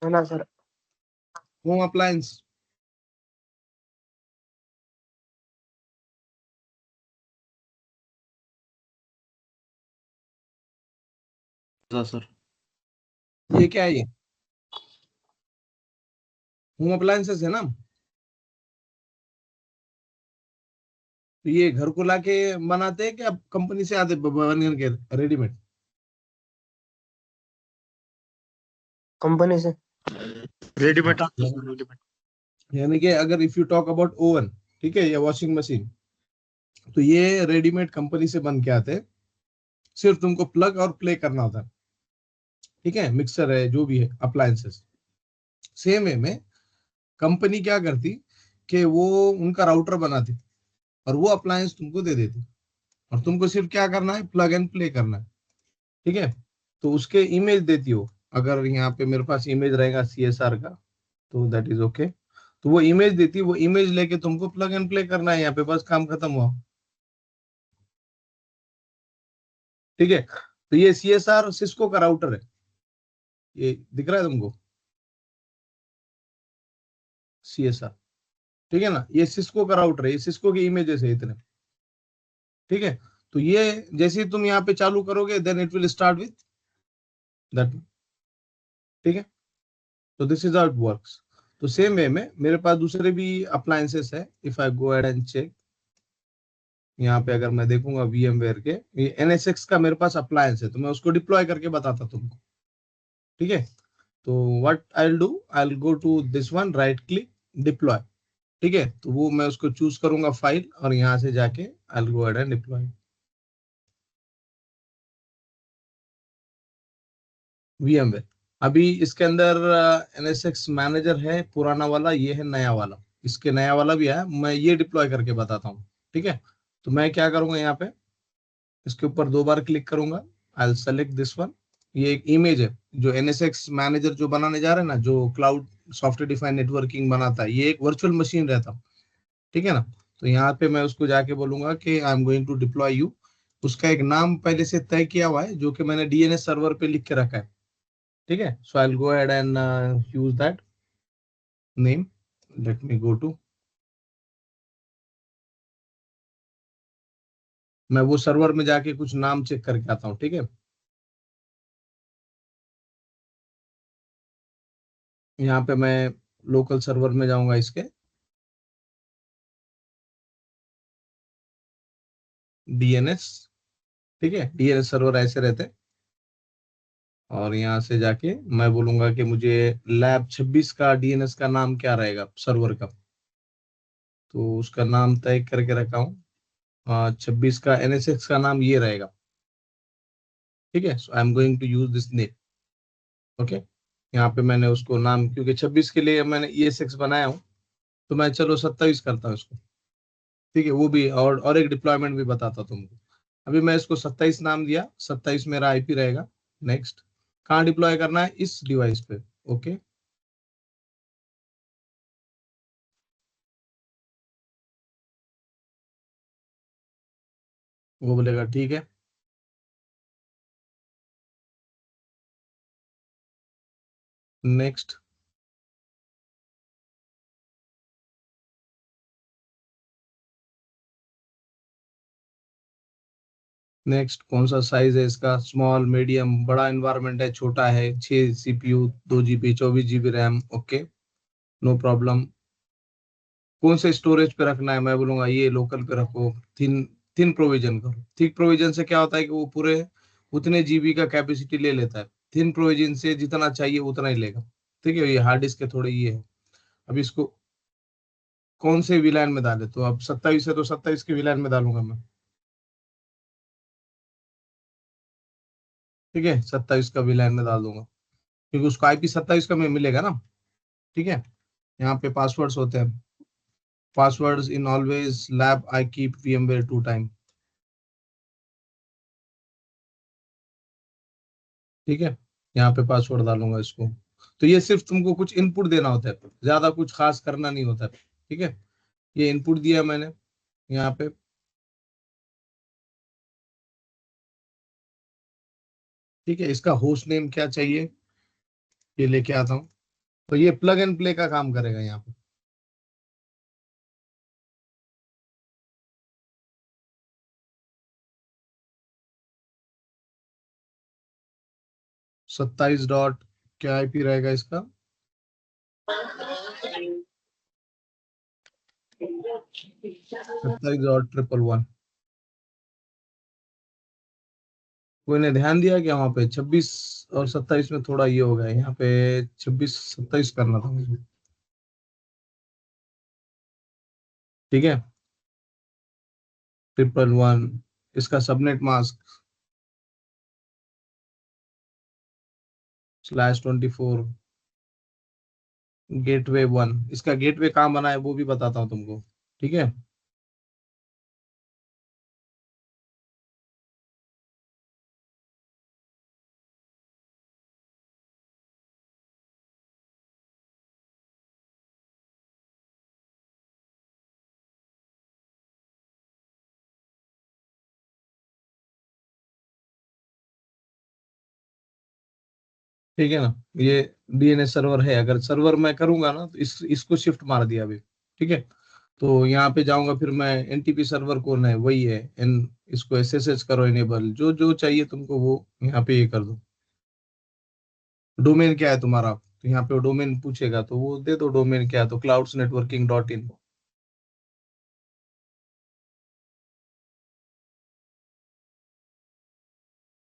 है ना sir. Home appliance. Sir ये क्या है? ये होम अप्लायंसेस है ना। तो ये घर को लाके बनाते हैं क्या कंपनी से आते बन के रेडीमेड? कंपनी से। रेडीमेड आते हैं, रेडीमेड। यानी कि अगर if you talk about oven, ठीक है, या वॉशिंग मशीन, तो ये रेडीमेड कंपनी से बन के आते हैं। सिर्फ तुमको प्लग और प्ले करना होता है। ठीक है, मिक्सर है, जो भी है अप्लायंसेस। सेम वे में कंपनी क्या करती कि वो उनका राउटर बनाती और वो अप्लायंस तुमको दे देती, और तुमको सिर्फ क्या करना है, प्लग एंड प्ले करना है। ठीक है, तो उसके इमेज देती हो। अगर यहाँ पे मेरे पास इमेज रहेगा CSR का, तो दैट इज ओके। तो वो इमेज देती, वो इमेज लेके तुमको प्लग एंड प्ले करना है, यहाँ पे बस काम खत्म हुआ। ठीक है, तो ये CSR सिस्को का राउटर है, ये दिख रहा है तुमको, CSR। ठीक है ना, ये सिस्को का राउटर है, ये सिस्को की इमेजेस है इतने। ठीक है, तो ये जैसे ही तुम यहाँ पे चालू करोगे, then it will start with that. ठीक है, तो this is how it works. तो सेम वे में मेरे पास दूसरे भी अप्लायंसेस है। If I go ahead and check, यहाँ पे अगर मैं देखूंगा VMware के, ये NSX का मेरे पास अप्लायंस है, तो मैं उसको डिप्लॉय करके बताता तुमको। ठीक है, तो what I will do, I will go to this one, right click, deploy. ठीक है, तो वो मैं उसको चूज करूंगा फाइल, और यहाँ से जाके आई will go ahead and deploy VMware। अभी इसके अंदर NSX मैनेजर है पुराना वाला, ये है नया वाला। इसके नया वाला भी है, मैं ये डिप्लॉय करके बताता हूँ। ठीक है, तो मैं क्या करूंगा, यहाँ पे इसके ऊपर 2 बार क्लिक करूंगा, I will select this one. ये एक इमेज है, जो NSX मैनेजर जो बनाने जा रहे हैं ना, जो क्लाउड सॉफ्टवेयर डिफाइंड नेटवर्किंग बनाता है, ये एक वर्चुअल मशीन रहता है। ठीक है ना, तो यहाँ पे मैं उसको जाके बोलूंगा कि I am going to deploy you. उसका एक नाम पहले से तय किया हुआ है, जो कि मैंने DNS सर्वर पे लिख के रखा है। ठीक है, so I will go ahead and use that name. Let me go to, मैं वो सर्वर में जाके कुछ नाम चेक करके आता हूँ। ठीक है, यहाँ पे मैं लोकल सर्वर में जाऊंगा इसके, DNS। ठीक है, DNS सर्वर ऐसे रहते हैं। और यहाँ से जाके मैं बोलूंगा कि मुझे लैब 26 का DNS का नाम क्या रहेगा सर्वर का, तो उसका नाम तय करके रखा हूँ। 26 का NSX का नाम ये रहेगा। ठीक है, so I am going to use this name. Okay, यहाँ पे मैंने उसको नाम, क्योंकि 26 के लिए मैंने ESX बनाया हूँ, तो मैं चलो 27 करता हूँ इसको। ठीक है, वो भी, और एक डिप्लॉयमेंट भी बताता तुमको। अभी मैं इसको 27 नाम दिया, 27 मेरा IP रहेगा। नेक्स्ट, कहाँ डिप्लॉय करना है, इस डिवाइस पे। ओके, वो बोलेगा ठीक है। नेक्स्ट, नेक्स्ट कौन सा साइज है इसका, स्मॉल, मीडियम, बड़ा एनवायरनमेंट है, छोटा है, 6 CPU, 2 GB, 24 GB RAM. Okay, no problem. कौन से स्टोरेज पे रखना है, मैं बोलूंगा ये लोकल पे रखो। थिन, थिन प्रोविजन करो। थिक प्रोविजन से क्या होता है कि वो पूरे उतने GB का कैपेसिटी ले लेता है। थिन प्रोविजन से जितना चाहिए उतना ही लेगा। ठीक है, ये हार्ड डिस्क के थोड़े ये है। अब इसको कौन से विलायन में डाले, तो अब 27 है तो 27 के विलायन में डालूंगा मैं। ठीक है, 27 का विलायन में डाल दूंगा, क्योंकि उसको IP 27 का में मिलेगा ना। ठीक है, यहाँ पे पासवर्ड्स होते हैं। Passwords in always lab I keep VMware 2 time. ठीक है, यहाँ पे पासवर्ड डालूंगा इसको। तो ये सिर्फ तुमको कुछ इनपुट देना होता है, ज्यादा कुछ खास करना नहीं होता है। ठीक है, ये इनपुट दिया मैंने यहाँ पे। ठीक है, इसका होस्ट नेम क्या चाहिए, ये लेके आता हूँ। तो ये प्लग एंड प्ले का काम करेगा यहाँ पे। सत्ताईस डॉट क्या आईपी रहेगा इसका? 27.111। कोई ने ध्यान दिया क्या वहां पे 26 और 27 में थोड़ा ये हो गया, यहाँ पे 26 27 करना था मुझे। ठीक है, 111। इसका सबनेट मास्क /24 गेटवे 1। इसका गेटवे कहाँ बना है वो भी बताता हूँ तुमको। ठीक है, ठीक है ना। ये डीएनएस सर्वर है। अगर सर्वर मैं करूंगा ना तो इसको शिफ्ट मार दिया अभी। ठीक है, तो यहाँ पे जाऊंगा, फिर मैं एनटीपी सर्वर कौन है वही है एन। इसको एसएसएच करो इनेबल, जो जो चाहिए तुमको वो यहाँ पे ये कर दो। डोमेन क्या है तुम्हारा, तो यहाँ पे डोमेन पूछेगा तो वो दे दो। डोमेन क्या है तो cloudsnetworking.in।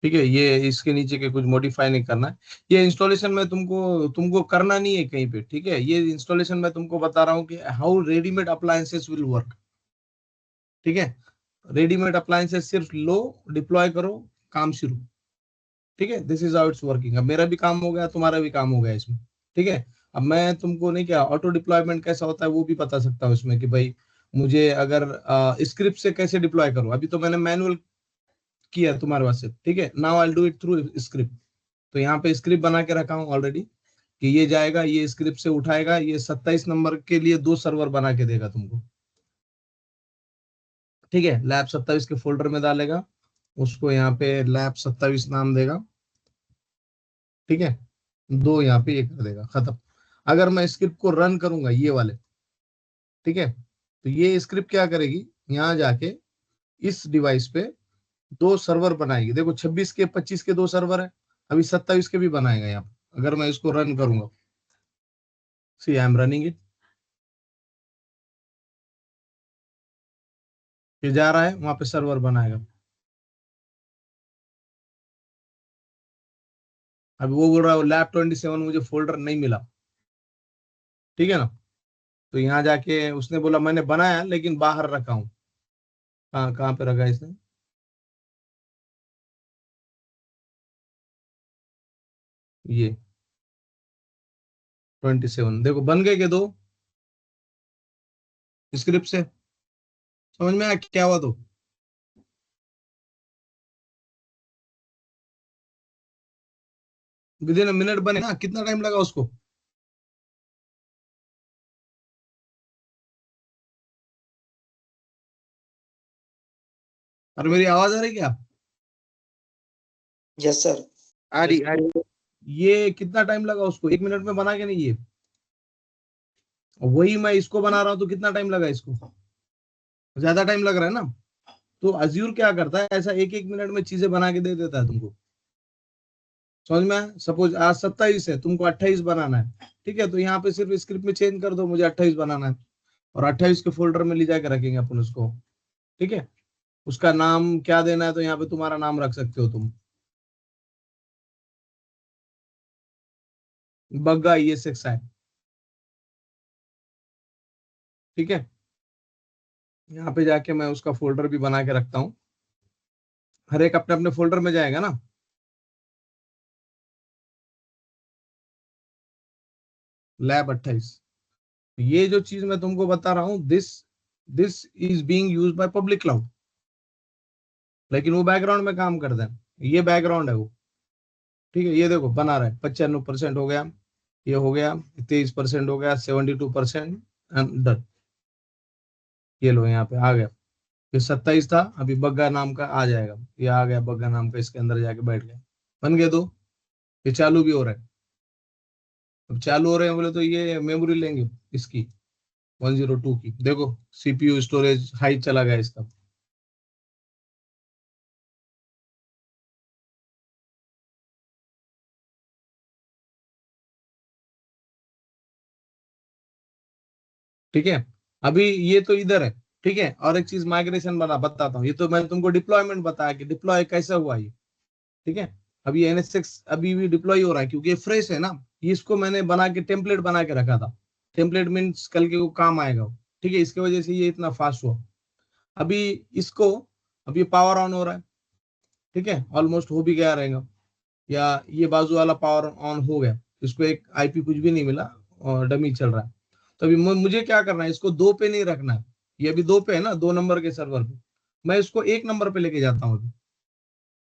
ठीक है, ये इसके नीचे के कुछ मॉडिफाई नहीं करना है। ये इंस्टॉलेशन में तुमको तुमको करना नहीं है कहीं पे। ठीक है, ये इंस्टॉलेशन में तुमको बता रहा हूँ कि how readymade appliances will work. ठीक है, रेडीमेड अप्लायंसेस सिर्फ लो, डिप्लॉय करो, काम शुरू। ठीक है, this is how it's working. अब मेरा भी काम हो गया, तुम्हारा भी काम हो गया इसमें। ठीक है, अब मैं तुमको नहीं, क्या ऑटो डिप्लॉयमेंट कैसा होता है वो भी बता सकता हूँ इसमें, कि भाई मुझे अगर स्क्रिप्ट से कैसे डिप्लॉय करूँ। अभी तो मैंने मैनुअल किया तुम्हारे वास्ते। ठीक है, now I do it through script. तो यहाँ पे स्क्रिप्ट बना के रखा हूँ ऑलरेडी, कि ये जाएगा, ये स्क्रिप्ट से उठाएगा, ये 27 नंबर के लिए 2 सर्वर बना के देगा तुमको। ठीक है, लैब 27 के फोल्डर में डालेगा, उसको यहाँ पे लैब 27 नाम देगा। ठीक है, 2 यहाँ पे ये कर देगा, खत्म। अगर मैं स्क्रिप्ट को रन करूंगा ये वाले, ठीक है, तो ये स्क्रिप्ट क्या करेगी, यहाँ जाके इस डिवाइस पे 2 सर्वर बनाएगी। देखो 26 के 25 के 2 सर्वर है, अभी 27 के भी बनाएगा यहाँ पे। अगर मैं इसको रन करूंगा, सी आई एम रनिंग इट, ये जा रहा है वहां पे सर्वर बनाएगा। अभी वो बोल रहा है लैब 27 मुझे फोल्डर नहीं मिला। ठीक है ना, तो यहाँ जाके उसने बोला मैंने बनाया लेकिन बाहर रखा हूँ। कहाँ कहाँ पे रखा है इसने, ये 27। देखो बन गए के 2 स्क्रिप्ट से। समझ में आया क्या हुआ? तो विद इन अ मिनट बने ना, कितना टाइम लगा उसको? और मेरी आवाज आ रही क्या? Yes sir. आ रही। ये कितना टाइम लगा उसको, 1 मिनट में बना के नहीं ये? वही मैं इसको बना रहा हूँ तो कितना टाइम लगा इसको? ज्यादा टाइम लग रहा है ना। तो अज्यूर क्या करता है, ऐसा 1 1 मिनट में चीजें बना के दे देता है तुमको। समझ में? सपोज आज 27 है, तुमको 28 बनाना है। ठीक है, तो यहाँ पे सिर्फ स्क्रिप्ट में चेंज कर दो, मुझे 28 बनाना है, और 28 के फोल्डर में ले जाके रखेंगे अपन उसको। ठीक है, उसका नाम क्या देना है, तो यहाँ पे तुम्हारा नाम रख सकते हो तुम, बग्गा ESXi। ठीक है, यहाँ पे जाके मैं उसका फोल्डर भी बना के रखता हूँ। हर एक अपने अपने फोल्डर में जाएगा ना। लैब 28, ये जो चीज मैं तुमको बता रहा हूँ, this this is being used by public cloud, लेकिन वो बैकग्राउंड में काम करता है। ये बैकग्राउंड है वो। ठीक है, ये देखो बना रहा है, 95% हो गया, ये हो गया, 23% हो गया, 72% एंड डन। ये लो यहाँ पे आ गया। ये 27 था, अभी बग्गा नाम का आ जाएगा, ये आ गया बग्गा नाम का, इसके अंदर जाके बैठ गया, बन गए 2। ये चालू भी हो रहा है, अब चालू हो रहे हैं बोले तो ये मेमोरी लेंगे इसकी 102 की। देखो सीपीयू स्टोरेज हाई चला गया इसका। ठीक है, अभी ये तो इधर है। ठीक है, और एक चीज माइग्रेशन बताता हूँ। ये तो मैं तुमको डिप्लॉयमेंट बताया कि डिप्लॉय कैसा हुआ ये। ठीक है, अभी NS6 अभी भी डिप्लॉय हो रहा है क्योंकि ये फ्रेश है ना। ये इसको मैंने बना के टेम्पलेट बना के रखा था। टेम्पलेट मीन्स कल के वो काम आएगा वो। ठीक है, इसके वजह से ये इतना फास्ट हुआ। अभी इसको, अब ये पावर ऑन हो रहा है। ठीक है, ऑलमोस्ट हो भी गया रहेगा, या ये बाजू वाला पावर ऑन हो गया। इसको एक IP कुछ भी नहीं मिला और डमी चल रहा है। तो अभी मुझे क्या करना है, इसको 2 पे नहीं रखना है। ये अभी 2 पे है ना, 2 नंबर के सर्वर पे। मैं इसको 1 नंबर पे लेके जाता हूँ अभी।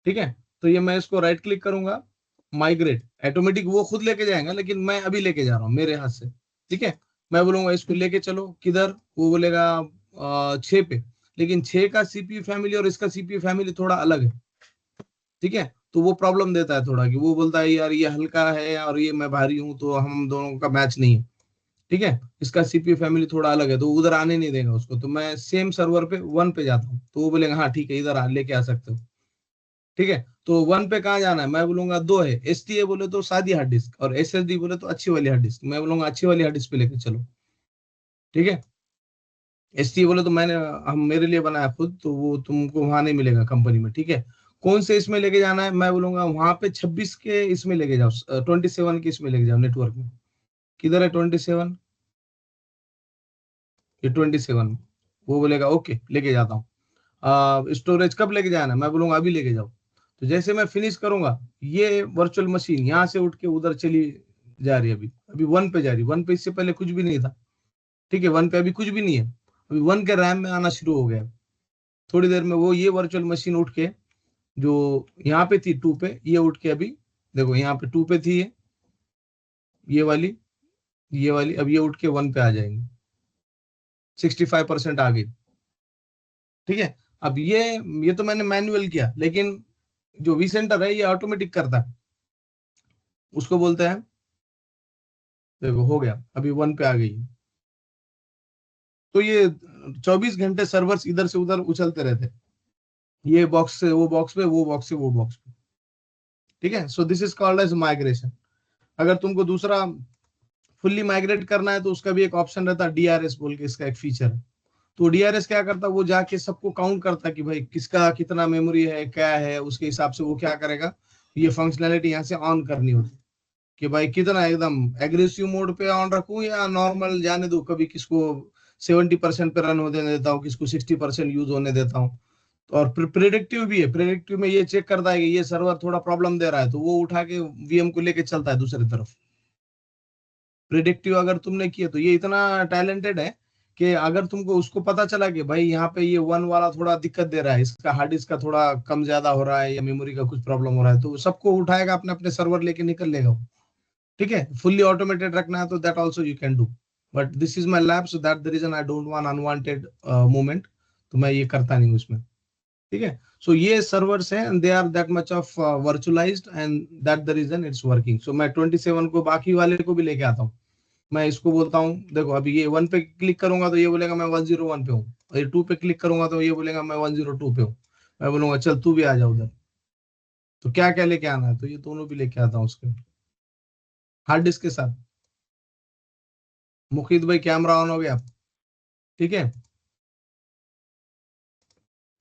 ठीक है, तो ये मैं इसको राइट क्लिक करूंगा, माइग्रेट। ऑटोमेटिक वो खुद लेके जाएगा, लेकिन मैं अभी लेके जा रहा हूँ मेरे हाथ से। ठीक है, मैं बोलूंगा इसको लेके चलो किधर, वो बोलेगा 6 पे। लेकिन 6 का CPU फैमिली और इसका CPU फैमिली थोड़ा अलग है। ठीक है, तो वो प्रॉब्लम देता है थोड़ा, कि वो बोलता है यार ये हल्का है और ये मैं भारी हूँ, तो हम दोनों का मैच नहीं है। ठीक है, इसका CPU फैमिली थोड़ा अलग है, तो उधर आने नहीं देगा उसको। तो मैं सेम सर्वर पे 1 पे जाता हूँ, तो वो बोलेगा हाँ ठीक है, इधर लेके आ सकते हो। ठीक है, तो 1 पे कहाँ जाना है, मैं बोलूंगा 2 है। STA बोले तो सादी हार्ड डिस्क, और SSD बोले तो अच्छी वाली हार्ड डिस्क। मैं बोलूंगा अच्छी वाली हार्ड डिस्क पे लेके चलो। ठीक है, STA बोले तो मैंने हम मेरे लिए बनाया खुद, तो वो तुमको वहां नहीं मिलेगा कंपनी में। ठीक है, कौन से इसमें लेके जाना है, मैं बोलूंगा वहां पे 26 के इसमें लेके जाओ, 27 के इसमें लेके जाओ नेटवर्क में। किधर है 27? ये 27। वो बोलेगा ओके लेके जाता हूँ। स्टोरेज कब लेके जाना है, मैं बोलूंगा अभी लेके जाओ। तो जैसे मैं फिनिश करूंगा, ये वर्चुअल मशीन यहाँ से उठ के उधर चली जा रही है। अभी अभी 1 पे जा रही है। 1 पे इससे पहले कुछ भी नहीं था। ठीक है, 1 पे अभी कुछ भी नहीं है। अभी 1 के रैम में आना शुरू हो गया। थोड़ी देर में वो ये वर्चुअल मशीन उठ के, जो यहाँ पे थी 2 पे, ये उठ के अभी देखो यहाँ पे 2 पे थी ये वाली अब ये उठ के 1 पे आ जाएंगे। 65% आ गई। ठीक है, अब ये तो मैंने मैन्युअल किया, लेकिन जो वी सेंटर है ये ऑटोमेटिक करता है। उसको बोलते हैं, देखो हो गया, अभी 1 पे आ गई। तो ये 24 घंटे सर्वर्स इधर से उधर उछलते रहते, ये बॉक्स से वो बॉक्स पे, वो बॉक्स से वो बॉक्स पे। ठीक है, so this is called as migration. अगर तुमको दूसरा फुल्ली माइग्रेट करना है, तो उसका भी एक ऑप्शन रहता है, DRS बोल के इसका एक फीचर है। तो DRS क्या करता है, वो जाके सबको काउंट करता है कि भाई किसका कितना मेमोरी है, क्या है, उसके हिसाब से वो क्या करेगा, ये फंक्शनैलिटी यहाँ से ऑन करनी होती है। कि भाई कितना एकदम एग्रेसिव मोड पे ऑन रखूं, या नॉर्मल जाने दो, कभी किसको 70% पे रन होने देता हूँ, किसको 60% यूज होने देता हूँ। और प्रिडिक्टिव भी है। प्रिडिक्टिव में ये चेक करता है कि ये सर्वर थोड़ा प्रॉब्लम दे रहा है, तो वो उठा के VM को लेके चलता है दूसरी तरफ। प्रिडिक्टिव अगर तुमने किया, तो ये इतना टैलेंटेड है कि अगर तुमको उसको पता चला कि भाई यहाँ पे ये 1 वाला थोड़ा दिक्कत दे रहा है, इसका हार्ड डिस्क का थोड़ा कम ज्यादा हो रहा है, या मेमोरी का कुछ प्रॉब्लम हो रहा है, तो सबको उठाएगा, अपने अपने सर्वर लेके निकल लेगा वो। ठीक है, फुल्ली ऑटोमेटेड रखना है तो that also you can do. But this is my lab, so that the reason I don't want unwanted movement. तो मैं ये करता नहीं हूँ इसमें। ठीक है, सो ये सर्वर्स हैं, and they are that much of virtualized, and that the reason it's working. So मैं 27 को बाकी वाले को भी लेके आता हूँ। मैं इसको बोलता हूँ देखो, अभी ये 1 पे क्लिक करूंगा तो ये बोलेगा मैं 101 पे हूँ, और ये 2 पे क्लिक करूंगा तो ये बोलेगा मैं 102 पे हूँ। मैं बोलूंगा चल तू भी आ जा उधर। तो क्या क्या लेके आना है, तो ये दोनों भी लेके आता हूँ उसके हार्ड डिस्क के साथ। मुखित भाई कैमरा ऑन हो गया। ठीक है,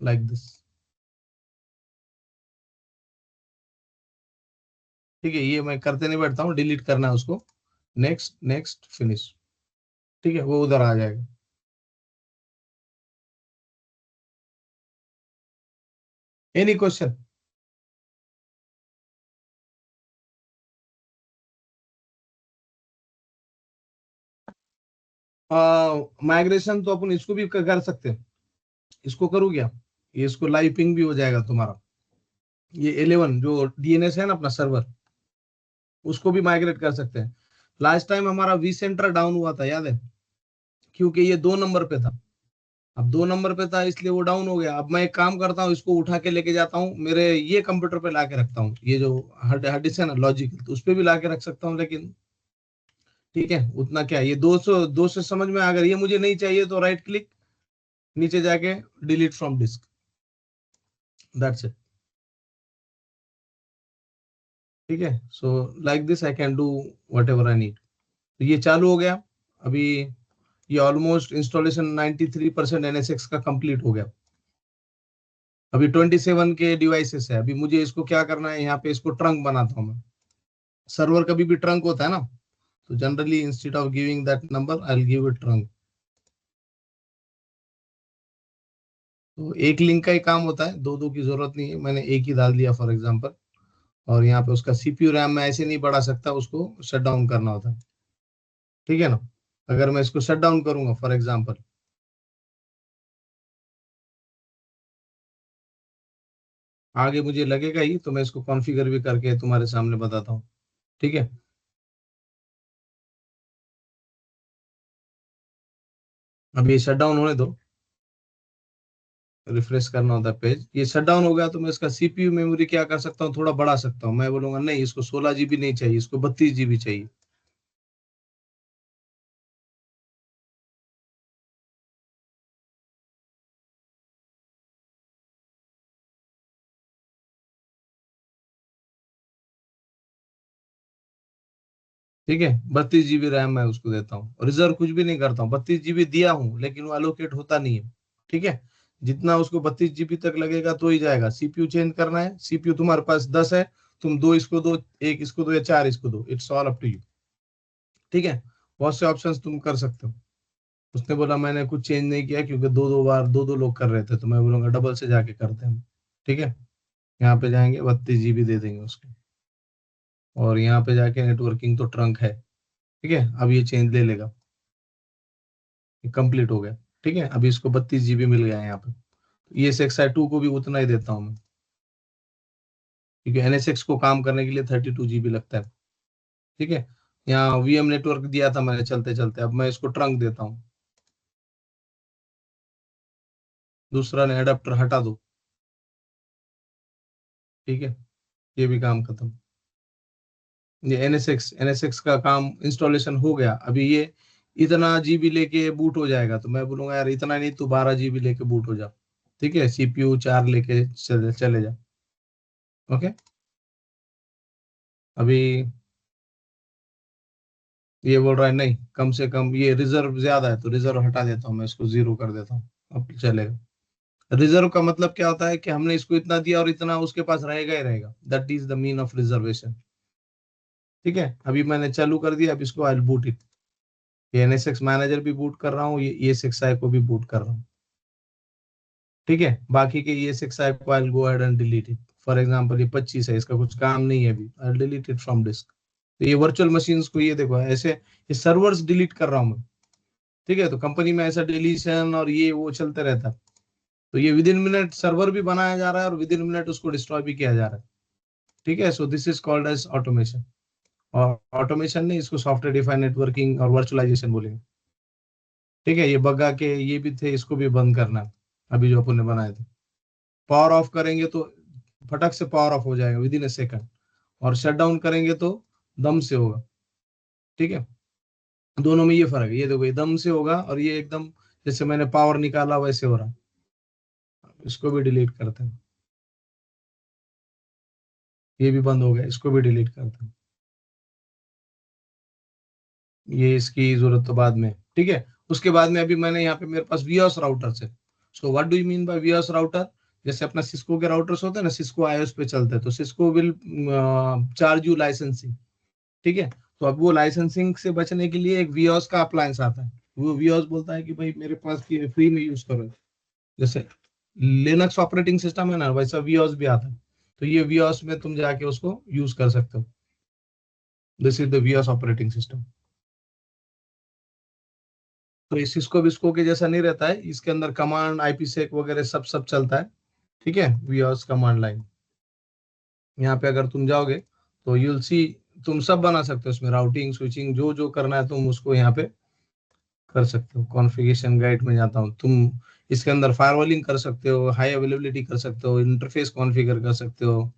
लाइक दिस। ठीक है, ये मैं करते नहीं बैठता हूँ, डिलीट करना है उसको। Next next finish. ठीक है, वो उधर आ जाएगा। Any question? माइग्रेशन तो अपन इसको भी कर सकते हैं। इसको करूँ क्या, ये इसको लाइव पिंग भी हो जाएगा तुम्हारा। ये 11 जो DNS है ना अपना सर्वर, उसको भी माइग्रेट कर सकते हैं। लास्ट टाइम हमारा वी सेंटर डाउन हुआ था, याद है? क्योंकि ये 2 नंबर पे था। अब 2 नंबर पे था इसलिए वो डाउन हो गया। अब मैं एक काम करता हूँ, इसको उठा के लेके जाता हूँ, मेरे ये कंप्यूटर पे ला के रखता हूँ। ये जो हार्ड डिस्क है ना लॉजिकल, तो उस पे भी ला के रख सकता हूँ, लेकिन ठीक है, उतना क्या है, ये 200 से समझ में, अगर ये मुझे नहीं चाहिए तो राइट क्लिक, नीचे जाके delete from disk, that's it. ठीक है, so like this I can do whatever I need. तो ये चालू हो गया अभी, ये ऑलमोस्ट इंस्टॉलेशन 93% NSX का कंप्लीट हो गया। अभी 27 के डिवाइसेस है। अभी मुझे इसको क्या करना है, यहाँ पे इसको ट्रंक बनाता हूँ मैं। सर्वर कभी भी ट्रंक होता है ना, तो generally instead of giving that number I will give it trunk. तो एक लिंक का ही काम होता है, दो दो की जरूरत नहीं है, मैंने एक ही डाल दिया फॉर एग्जांपल। और यहाँ पे उसका CPU रैम मैं ऐसे नहीं बढ़ा सकता, उसको शट डाउन करना होता है। ठीक है ना, अगर मैं इसको शट डाउन करूंगा फॉर एग्जांपल, आगे मुझे लगेगा ही, तो मैं इसको कॉन्फ़िगर भी करके तुम्हारे सामने बताता हूँ। ठीक है, अब ये शट डाउन होने दो, रिफ्रेश करना होता है पेज। ये शट डाउन हो गया तो मैं इसका CPU मेमोरी क्या कर सकता हूँ, थोड़ा बढ़ा सकता हूँ। मैं बोलूंगा नहीं, इसको 16 GB नहीं चाहिए, इसको 32 GB चाहिए। ठीक है, 32 GB रैम मैं उसको देता हूँ, रिजर्व कुछ भी नहीं करता हूँ। 32 GB दिया हूँ लेकिन वो एलोकेट होता नहीं है। ठीक है, जितना उसको 32 GB तक लगेगा तो ही जाएगा। CPU चेंज करना है, CPU तुम्हारे पास 10 है, तुम 2 इसको दो, एक इसको दो, या 4 इसको दो, it's all up to you. ठीक है, बहुत से ऑप्शंस तुम कर सकते हो। उसने बोला मैंने कुछ चेंज नहीं किया क्योंकि दो दो बार दो दो लोग कर रहे थे, तो मैं बोलूंगा डबल से जाके करते हैं। ठीक है, यहाँ पे जाएंगे 32 GB दे देंगे उसको, और यहाँ पे जाके नेटवर्किंग तो ट्रंक है। ठीक है, अब ये चेंज ले लेगा, कंप्लीट हो गया। ठीक है, अभी इसको 32 GB मिल गया है यहाँ पे। ये ESXi2 को भी उतना ही देता हूँ मैं, क्योंकि NSX को काम करने के लिए 32 GB लगता है। ठीक है, यहाँ VM नेटवर्क दिया था मैंने चलते चलते, अब मैं इसको ट्रंक देता हूँ। दूसरा ने एडाप्टर हटा दो। ठीक है, ये भी काम खत्म। ये NSX का काम इंस्टॉलेशन हो गया। अभी ये इतना GB लेके बूट हो जाएगा, तो मैं बोलूंगा यार इतना नहीं, तू 12 GB लेके बूट हो जा। ठीक है, CPU 4 लेके चले जा। ओके, अभी ये बोल रहा है नहीं, कम से कम ये रिजर्व ज्यादा है, तो रिजर्व हटा देता हूँ मैं, इसको 0 कर देता हूँ, अब चलेगा। रिजर्व का मतलब क्या होता है कि हमने इसको इतना दिया और इतना उसके पास रहेगा ही रहेगा, that is the mean of reservation. ठीक है, अभी मैंने चालू कर दिया, अब इसको आई बूट इट। ये NSX मैनेजर भी बूट कर रहा हूँ, ये ESXi को भी बूट कर रहा हूँ। ठीक है, बाकी के ESXi को I go ahead and delete it. For example ये 25 है, इसका कुछ काम नहीं है अभी, I delete it from disk. तो ये वर्चुअल मशीन्स को, ये देखो ऐसे, ये सर्वर्स डिलीट कर रहा हूँ मैं। ठीक है, तो कंपनी में ऐसा डिलीशन और ये वो चलते रहता है। तो ये विद इन मिनट सर्वर भी बनाया जा रहा है और विद इन मिनट उसको डिस्ट्रॉय भी किया जा रहा है। ठीक है, so this is called as automation. और ऑटोमेशन नहीं, इसको सॉफ्टवेयर डिफाइंड नेटवर्किंग और वर्चुअलाइजेशन बोलेंगे। ठीक है, ये बगा के ये भी थे, इसको भी बंद करना है। अभी जो अपन ने बनाए थे, पावर ऑफ करेंगे तो फटक से पावर ऑफ हो जाएगा विद इन ए सेकंड, और शट डाउन करेंगे तो दम से होगा। ठीक है, दोनों में ये फर्क है, ये देखो ये दम से होगा और ये एकदम जैसे मैंने पावर निकाला वैसे हो रहा है। इसको भी डिलीट करते हैं, ये भी बंद हो गया, इसको भी डिलीट करते हैं। ये इसकी जरूरत तो बाद में। ठीक है, उसके बाद में अभी मैंने यहाँ पे मेरे पास VIOS राउटर है। So what do you mean bye VIOS router? जैसे अपना सिस्को के राउटर्स होते हैं ना, सिस्को iOS पे चलते हैं, तो Cisco will charge you licensing. ठीक है, तो अब वो लाइसेंसिंग से बचने के लिए एक VIOS का अप्लायंस आता है। वो VIOS बोलता है कि भाई मेरे पास फ्री में यूज करो। जैसे लिनक्स ऑपरेटिंग सिस्टम है ना, वैसा VIOS भी आता है। तो ये VIOS में तुम जाके उसको यूज कर सकते हो। This is the VIOS operating system. तो इस सिस्को विस्को के जैसा नहीं रहता है, इसके अंदर कमांड IPsec वगैरह सब सब चलता है। ठीक है, VIOS कमांड लाइन। यहाँ पे अगर तुम जाओगे तो यूल सी, तुम सब बना सकते हो इसमें, राउटिंग स्विचिंग जो जो करना है तुम उसको यहाँ पे कर सकते हो। कॉन्फ़िगरेशन गाइड में जाता हूँ, तुम इसके अंदर फायरवॉलिंग कर सकते हो, हाई अवेलेबिलिटी कर सकते हो, इंटरफेस कॉन्फ़िगर कर सकते हो।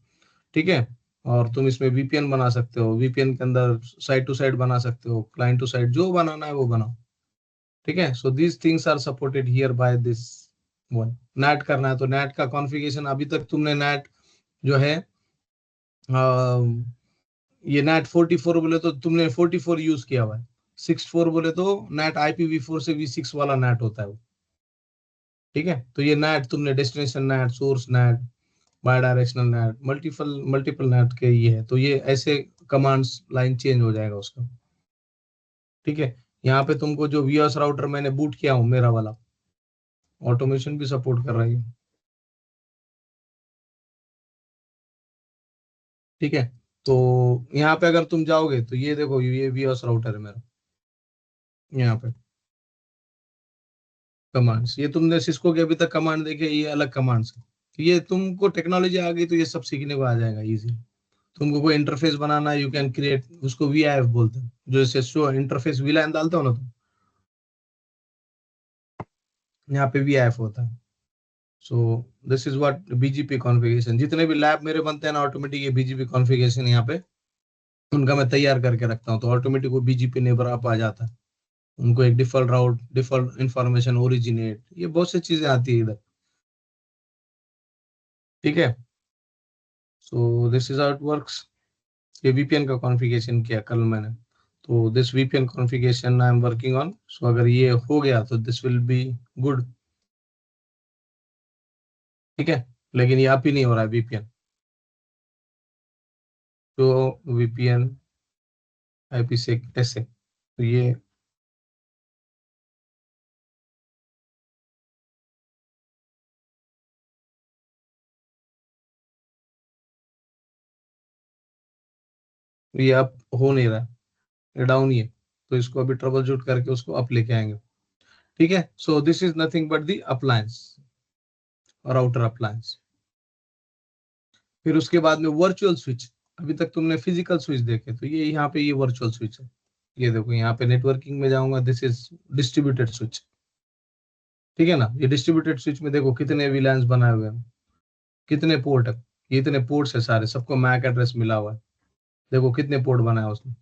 ठीक है, और तुम इसमें वीपीएन बना सकते हो, वीपीएन के अंदर साइड टू साइड बना सकते हो, क्लाइंट टू साइड, जो बनाना है वो बनाओ। ठीक है, so these things are supported here by this one. NAT करना है तो नेट का कॉन्फ़िगरेशन, अभी तक तुमने नेट जो है ये नेट 44 बोले तो तुमने 44 यूज किया हुआ है, 64 बोले तो नेट IPv4 से V6 वाला नेट होता है वो। ठीक है, तो ये नेट तुमने destination NAT, source NAT, bidirectional NAT, multiple multiple NAT के ये है, तो ये ऐसे कमांड्स लाइन चेंज हो जाएगा उसका। ठीक है, यहाँ पे तुमको जो VS राउटर मैंने बूट किया हूँ मेरा वाला, ऑटोमेशन भी सपोर्ट कर रही है। ठीक है, तो यहाँ पे अगर तुम जाओगे तो ये देखो, ये VS राउटर है मेरा, यहाँ पे कमांड्स, ये तुमने सिस्को के अभी तक कमांड देखे, ये अलग कमांड्स है। तो ये तुमको टेक्नोलॉजी आ गई तो ये सब सीखने को आ जाएगा इजी। तुमको कोई इंटरफेस बनाना है, यू कैन क्रिएट, उसको VIF बोलते हैं, जो जैसे शो इंटरफेस VLAN डालते हो ना तुम, यहाँ पे VIF होता है। So this is what BGP configuration, जितने भी लैब मेरे बनते हैं ना ऑटोमेटिक, ये BGP कॉन्फ़िगरेशन यहाँ पे उनका मैं तैयार करके रखता हूँ, तो ऑटोमेटिक वो BGP नेबर आप आ जाता है। उनको एक default route, default information, originate, ये बहुत सी चीजें आती है इधर। ठीक है, so this is how it works. ये VPN का कॉन्फ़िगरेशन किया कल मैंने, तो this VPN configuration I am working on. So अगर ये हो गया तो दिस विल बी गुड। ठीक है, लेकिन ये अप ही नहीं हो रहा है VPN, तो VPN IPsec ऐसे, तो ये अप हो नहीं रहा है, ये डाउन ही है, तो इसको अभी ट्रबल शूट करके उसको अप लेके आएंगे। ठीक है, so this is nothing but the appliance, router appliance. फिर उसके बाद में वर्चुअल स्विच, अभी तक तुमने फिजिकल स्विच देखे, तो ये यहाँ पे ये वर्चुअल स्विच है। ये देखो यहाँ पे नेटवर्किंग में जाऊंगा, दिस इज डिस्ट्रीब्यूटेड स्विच। ठीक है ना, ये डिस्ट्रीब्यूटेड स्विच में देखो कितने VLANs बनाए हुए हैं, कितने पोर्ट है, ये इतने पोर्ट्स है सारे, सबको मैक एड्रेस मिला हुआ है, देखो कितने पोर्ट बनाया उसने।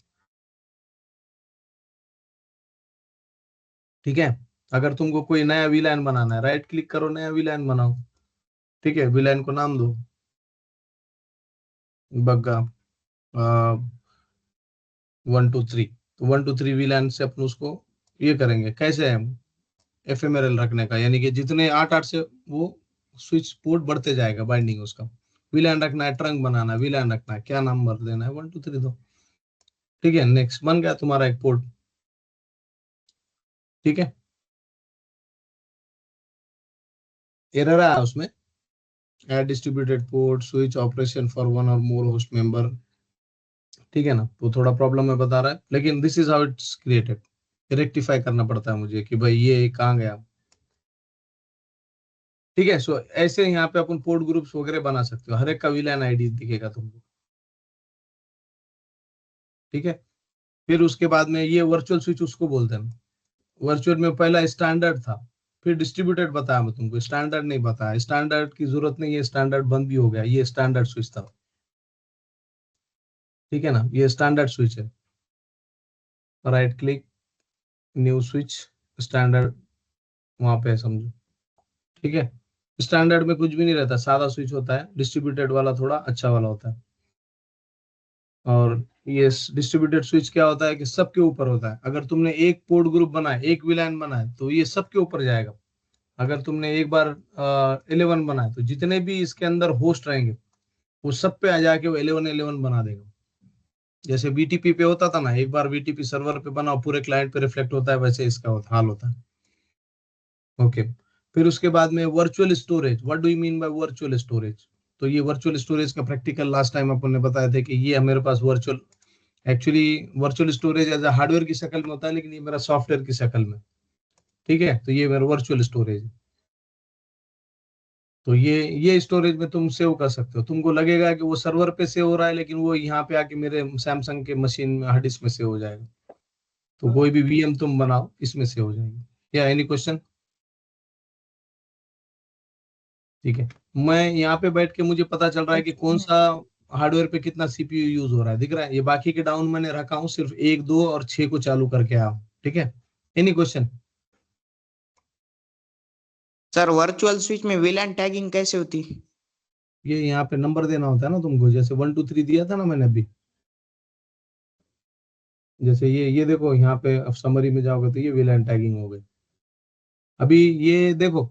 ठीक है, अगर तुमको कोई नया VLAN बनाना है, राइट क्लिक करो, नया VLAN बनाओ। ठीक है, VLAN को नाम दो बग्गा 123, तो 123 VLAN से अपन उसको ये करेंगे, कैसे है FMRL रखने का, यानी कि जितने 8 से वो स्विच पोर्ट बढ़ते जाएगा बाइंडिंग उसका। VLAN रखना है, ट्रंक बनाना है, VLAN रखना है, क्या नंबर देना है, 1 2 3 दो। ठीक है, नेक्स्ट बन गया तुम्हारा एक पोर्ट। ठीक है, एरर आया उसमें, add distributed port switch operation for one और मोर होस्ट मेंबर। ठीक है ना, तो थोड़ा प्रॉब्लम में बता रहा है, लेकिन this is how it's created. Rectify करना पड़ता है मुझे कि भाई ये कहाँ गया। ठीक है, सो ऐसे यहाँ पे अपन पोर्ट ग्रुप्स वगैरह बना सकते हो, हर एक का VLAN ID दिखेगा तुमको। ठीक है, फिर उसके बाद में ये वर्चुअल स्विच उसको बोलते हैं। वर्चुअल में पहला स्टैंडर्ड था, फिर डिस्ट्रीब्यूटेड बताया मैं तुमको, स्टैंडर्ड नहीं बताया, स्टैंडर्ड की जरूरत नहीं है, स्टैंडर्ड बंद भी हो गया, ये स्टैंडर्ड स्विच था। ठीक है ना, ये स्टैंडर्ड स्विच है, right click, new switch, standard, वहां पे है समझो। ठीक है, स्टैंडर्ड में कुछ भी नहीं रहता, सादा स्विच होता है, डिस्ट्रीब्यूटेड वाला थोड़ा अच्छा वाला होता है। और ये डिस्ट्रीब्यूटेड स्विच क्या होता है कि सबके ऊपर होता है, अगर तुमने एक पोर्ट ग्रुप बनाए, एक VLAN बनाए, तो ये सबके ऊपर जाएगा। अगर तुमने एक बार 11 बनाए, तो जितने भी इसके अंदर होस्ट रहेंगे वो सब पे आ जाके वो 11 बना देगा। जैसे BTP पे होता था ना, एक बार BTP सर्वर पे बनाओ पूरे क्लाइंट पे रिफ्लेक्ट होता है, वैसे इसका हाल होता है। ओके, फिर उसके बाद में virtual storage, what do you mean by virtual storage. तो ये वर्चुअल स्टोरेज का प्रैक्टिकल लास्ट टाइम अपन ने बताया था कि ये मेरे पास virtual, actually virtual storage as a hardware की शक्ल में होता है, लेकिन ये मेरा सॉफ्टवेयर की शक्ल में। ठीक है, तो ये मेरा वर्चुअल स्टोरेज है। तो ये स्टोरेज में तुम सेव कर सकते हो, तुमको लगेगा कि वो सर्वर पे सेव हो रहा है, लेकिन वो यहाँ पे आके मेरे सैमसंग के मशीन में, हार्ड डिस्क में सेव हो जाएगा। तो कोई भी VM तुम बनाओ इसमें सेव हो जाएगी। या एनी क्वेश्चन। ठीक है, मैं यहाँ पे बैठ के मुझे पता चल रहा है कि कौन सा हार्डवेयर पे कितना सीपीयू यूज हो रहा है दिख रहा है। ये बाकी के डाउन मैंने रखा हूँ, सिर्फ 1 2 और 6 को चालू करके आया हूँ। ठीक है, any question? Sir virtual switch में VLAN टैगिंग कैसे होती? ये यहाँ पे नंबर देना होता है ना तुमको, जैसे 1 2 3 दिया था ना मैंने अभी। जैसे ये देखो यहाँ पे अब समरी में जाओगे तो ये वीलैन टैगिंग हो गई। अभी ये देखो,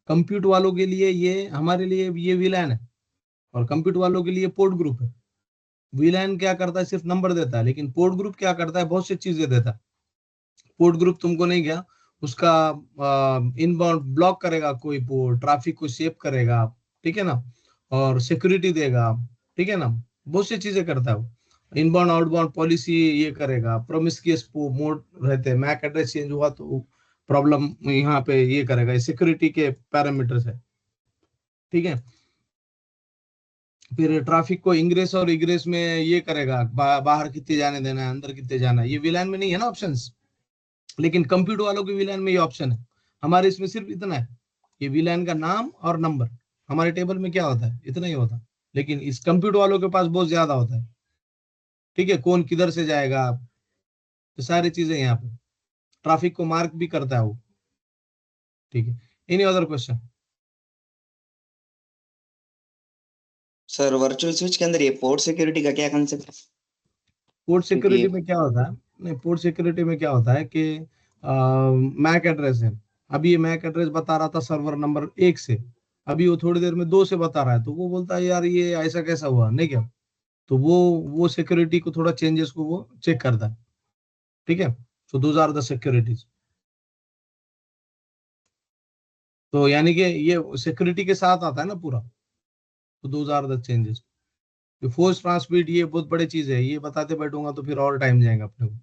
कंप्यूट वालों के लिए ये, हमारे लिए ये वीलैन है, और कंप्यूट वालों के लिए पोर्ट ग्रुप है। वीलैन क्या करता है, सिर्फ नंबर देता है, लेकिन पोर्ट ग्रुप क्या करता है, बहुत सी चीजें देता है। पोर्ट ग्रुप तुमको नहीं गया, उसका इनबाउंड ब्लॉक करेगा कोई पोर्ट, ट्रैफिक को सेव करेगा, ठीक है ना, और सिक्योरिटी देगा, ठीक है ना, बहुत सी चीजें करता है वो। इनबाउंड आउटबाउंड पॉलिसी ये करेगा, प्रोमिस्क्यूअस मोड रहते हैं, मैक एड्रेस चेंज हुआ तो प्रॉब्लम यहाँ पे ये करेगा, ये सिक्योरिटी के पैरामीटर्स है। ठीक है, फिर ट्रैफिक को इंग्रेस और इग्रेस में ये करेगा, बाहर कितने जाने देना है, अंदर कितने जाना है। ये विलान में नहीं है ना ऑप्शंस, लेकिन कंप्यूटर वालों के वीलैन में ये ऑप्शन है। हमारे इसमें सिर्फ इतना है, ये वीलैन का नाम और नंबर। हमारे टेबल में क्या होता है, इतना ही होता है, लेकिन इस कंप्यूटर वालों के पास बहुत ज्यादा होता है। ठीक है, कौन किधर से जाएगा, तो सारी चीजें यहाँ पे, ट्रैफिक को मार्क भी करता है वो। ठीक है, any other question? Sir virtual switch के अंदर ये पोर्ट सिक्योरिटी का क्या कंसेप्ट है? पोर्ट क्योंकि सिक्योरिटी में क्या होता है, नहीं, पोर्ट सिक्योरिटी में क्या होता है कि मैक एड्रेस है। अभी ये मैक एड्रेस बता रहा था सर्वर नंबर 1 से, अभी वो थोड़ी देर में 2 से बता रहा है, तो वो बोलता है यार ये ऐसा कैसा हुआ, नहीं क्या? तो वो सिक्योरिटी को थोड़ा चेंजेस को वो चेक करता है। ठीक है, so those are the securities. तो यानी कि ये सिक्योरिटी के साथ आता है ना पूरा, तो दोज आर द चेंजेस। ये फोर्स ट्रांसमिट ये बहुत बड़ी चीज है, ये बताते बैठूंगा तो फिर और टाइम जाएगा अपने को।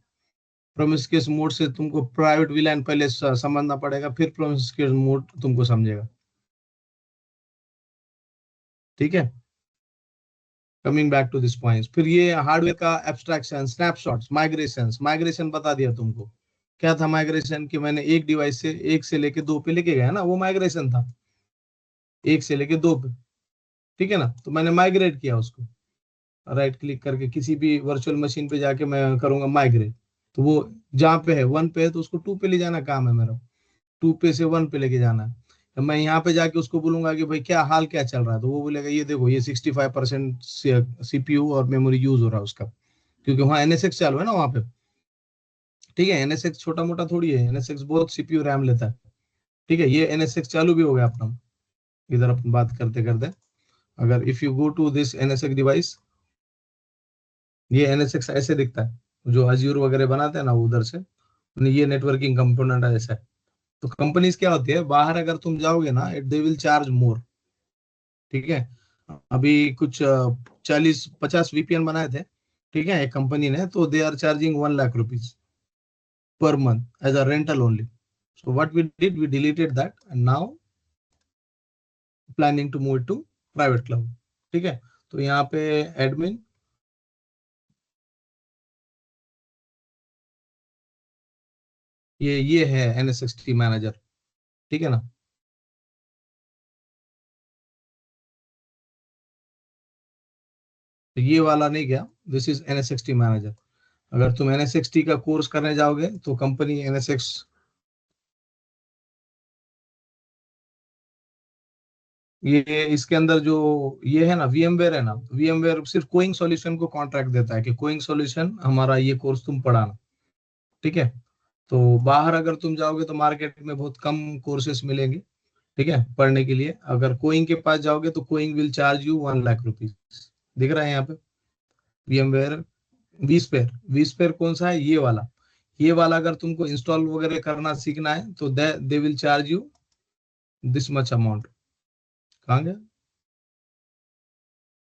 प्रोमिस्क्यूअस मोड से तुमको प्राइवेट वीलैन पहले समझना पड़ेगा, फिर प्रोमिस्क्यूअस मोड तुमको समझेगा। ठीक है, coming back to this point, फिर ये हार्डवेयर का एब्स्ट्रैक्शन, स्नैपशॉट्स, माइग्रेशंस। माइग्रेशन बता दिया तुमको, क्या था माइग्रेशन, कि मैंने एक डिवाइस से 1 से लेके 2 पे लेके गया ना, वो माइग्रेशन था, 1 से लेके 2 पे। ठीक है ना, तो मैंने माइग्रेट किया उसको, राइट क्लिक करके किसी भी वर्चुअल मशीन पे जाके मैं करूंगा माइग्रेट। तो वो जहाँ पे है 1 पे है तो उसको 2 पे ले जाना काम है मेरा, 2 पे से 1 पे लेके जाना है। तो मैं यहाँ पे जाके उसको बोलूंगा कि भाई क्या हाल क्या चल रहा है, तो वो बोलेगा ये देखो ये 65% सीपीयू और मेमोरी यूज हो रहा है उसका, क्योंकि वहाँ एनएसएक्स चालू है ना वहाँ पे। ठीक है, एनएसएक्स छोटा मोटा थोड़ी है, एनएसएक्स बहुत सीपीयू रैम लेता है। ठीक है, ये एनएसएक्स चालू भी हो गया अपना, इधर अपन बात करते करते। अगर if you go to this NSX device, ये एनएसएक्स ऐसे दिखता है, जो अज्यूर वगैरह बनाते हैं ना उधर से, ये नेटवर्किंग कंपोनेंट ऐसा है। तो कंपनीज क्या होती है, बाहर अगर तुम जाओगे ना, दे विल चार्ज मोर। ठीक है, अभी कुछ 40 50 वीपीएन बनाए थे, ठीक है, एक कंपनी ने, तो they are charging 1 lakh rupees per month as a rental only. So what we did, we deleted that and now planning to move to private cloud. ठीक है, तो यहाँ पे एडमिन, ये है एनएसएक्सटी मैनेजर। ठीक है ना, तो ये वाला नहीं गया, दिस इज एनएसएक्सटी मैनेजर। अगर तुम एनएसएक्सटी का कोर्स करने जाओगे तो कंपनी एनएसएक्स, ये इसके अंदर जो ये है ना वीएमवेयर है ना, वीएमवेयर सिर्फ कोइंग सॉल्यूशन को कॉन्ट्रैक्ट देता है कि कोइंग सॉल्यूशन हमारा ये कोर्स तुम पढ़ाना। ठीक है, तो बाहर अगर तुम जाओगे तो मार्केट में बहुत कम कोर्सेस मिलेंगे, ठीक है, पढ़ने के लिए। अगर कोइंग के पास जाओगे तो कोइंग will charge you 1 lakh rupees. दिख रहा है यहाँ पे, वीएमवेयर वीस्पेयर। वीस्पेयर कौन सा है, ये वाला। ये वाला अगर तुमको इंस्टॉल वगैरह करना सीखना है तो they will charge you this much amount. कहाँ गया,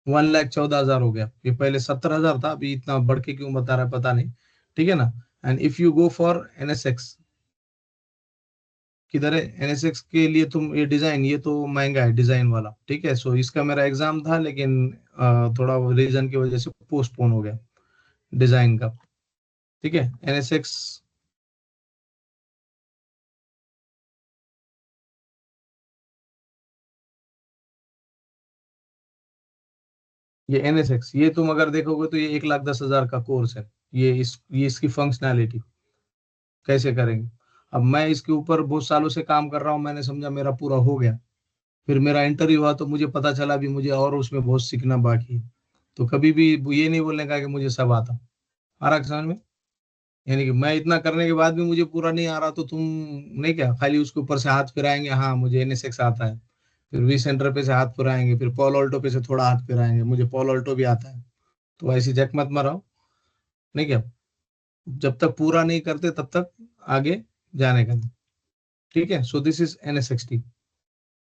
1,14,000 हो गया, ये पहले 70,000 था, अभी इतना बढ़ के क्यों बता रहा है पता नहीं। ठीक है ना, and if you go for एनएसएक्स, किधर है एनएसएक्स के लिए तुम, ये डिजाइन ये तो महंगा है डिजाइन वाला। ठीक है, सो इसका मेरा एग्जाम था, लेकिन थोड़ा रीजन की वजह से पोस्टपोन हो गया डिजाइन का। ठीक है, एनएसएक्स ये NSX, ये तुम अगर देखोगे तो ये 1,10,000 का कोर्स है। ये इसकी फंक्शनैलिटी कैसे करेंगे। अब मैं इसके ऊपर बहुत सालों से काम कर रहा हूँ, मैंने समझा मेरा पूरा हो गया, फिर मेरा इंटरव्यू हुआ तो मुझे पता चला भी मुझे और उसमें बहुत सीखना बाकी है। तो कभी भी ये नहीं बोलने का कि मुझे सब आता। आ रहा है समझ में? यानी कि मैं इतना करने के बाद भी मुझे पूरा नहीं आ रहा तो तुम नहीं क्या खाली उसके ऊपर से हाथ फिराएंगे, हाँ मुझे NSX आता है, फिर वी सेंटर पे से हाथ फिराएंगे, फिर पॉल ऑल्टो पे से थोड़ा हाथ फिराएंगे, मुझे पॉल ऑल्टो भी आता है। तो ऐसी जक मत मराओ, नहीं क्या। जब तक पूरा नहीं करते तब तक आगे जाने का नहीं। ठीक है, सो दिस इज NS60,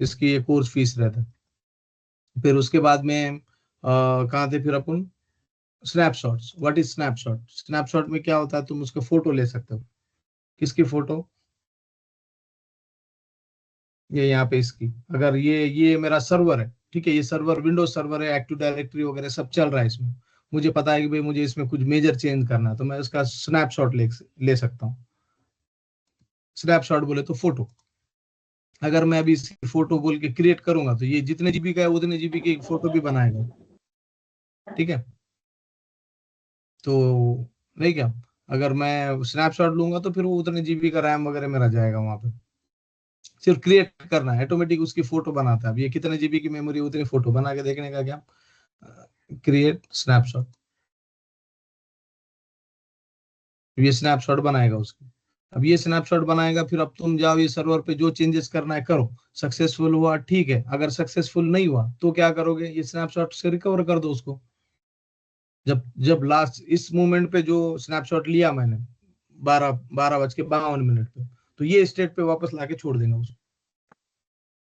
इसकी ये कोर्स फीस रहता है। फिर उसके बाद में कहाँ थे फिर अपन, snapshots. What is snapshot? Snapshot में क्या होता है, तुम उसके फोटो ले सकते हो। किसकी फोटो? ये यहाँ पे इसकी, अगर ये मेरा सर्वर है, ठीक है, ये सर्वर विंडोज सर्वर है, एक्टिव डायरेक्टरी वगैरह सब चल रहा है इसमें। मुझे पता है कि भाई मुझे इसमें कुछ मेजर चेंज करना है, तो मैं इसका स्नैपशॉट ले सकता हूँ। स्नैपशॉट बोले तो फोटो। अगर मैं अभी इसकी फोटो बोल के क्रिएट करूंगा तो ये जितने जीबी का है उतने जीबी की फोटो भी बनाएगा। ठीक है, तो नहीं क्या, अगर मैं स्नैपशॉट लूंगा तो फिर वो उतने जीबी का रैम वगैरह मेरा जाएगा वहां पे। सिर्फ क्रिएट करना है, ऑटोमेटिक उसकी फोटो बनाता है। अब ये कितने जीबी की मेमोरी उतनी फोटो बना के देखने का क्या, क्रिएट स्नैपशॉट, ये स्नैपशॉट बनाएगा उसकी। अब ये स्नैपशॉट बनाएगा, फिर अब तुम जाओ ये सर्वर पे जो चेंजेस करना है करो। सक्सेसफुल हुआ ठीक है, अगर सक्सेसफुल नहीं हुआ तो क्या करोगे, ये स्नैपशॉट से रिकवर कर दो उसको। जब जब लास्ट इस मोमेंट पे जो स्नैपशॉट लिया मैंने 12:52 पे, तो ये स्टेट पे वापस लाके छोड़ देंगे उसको।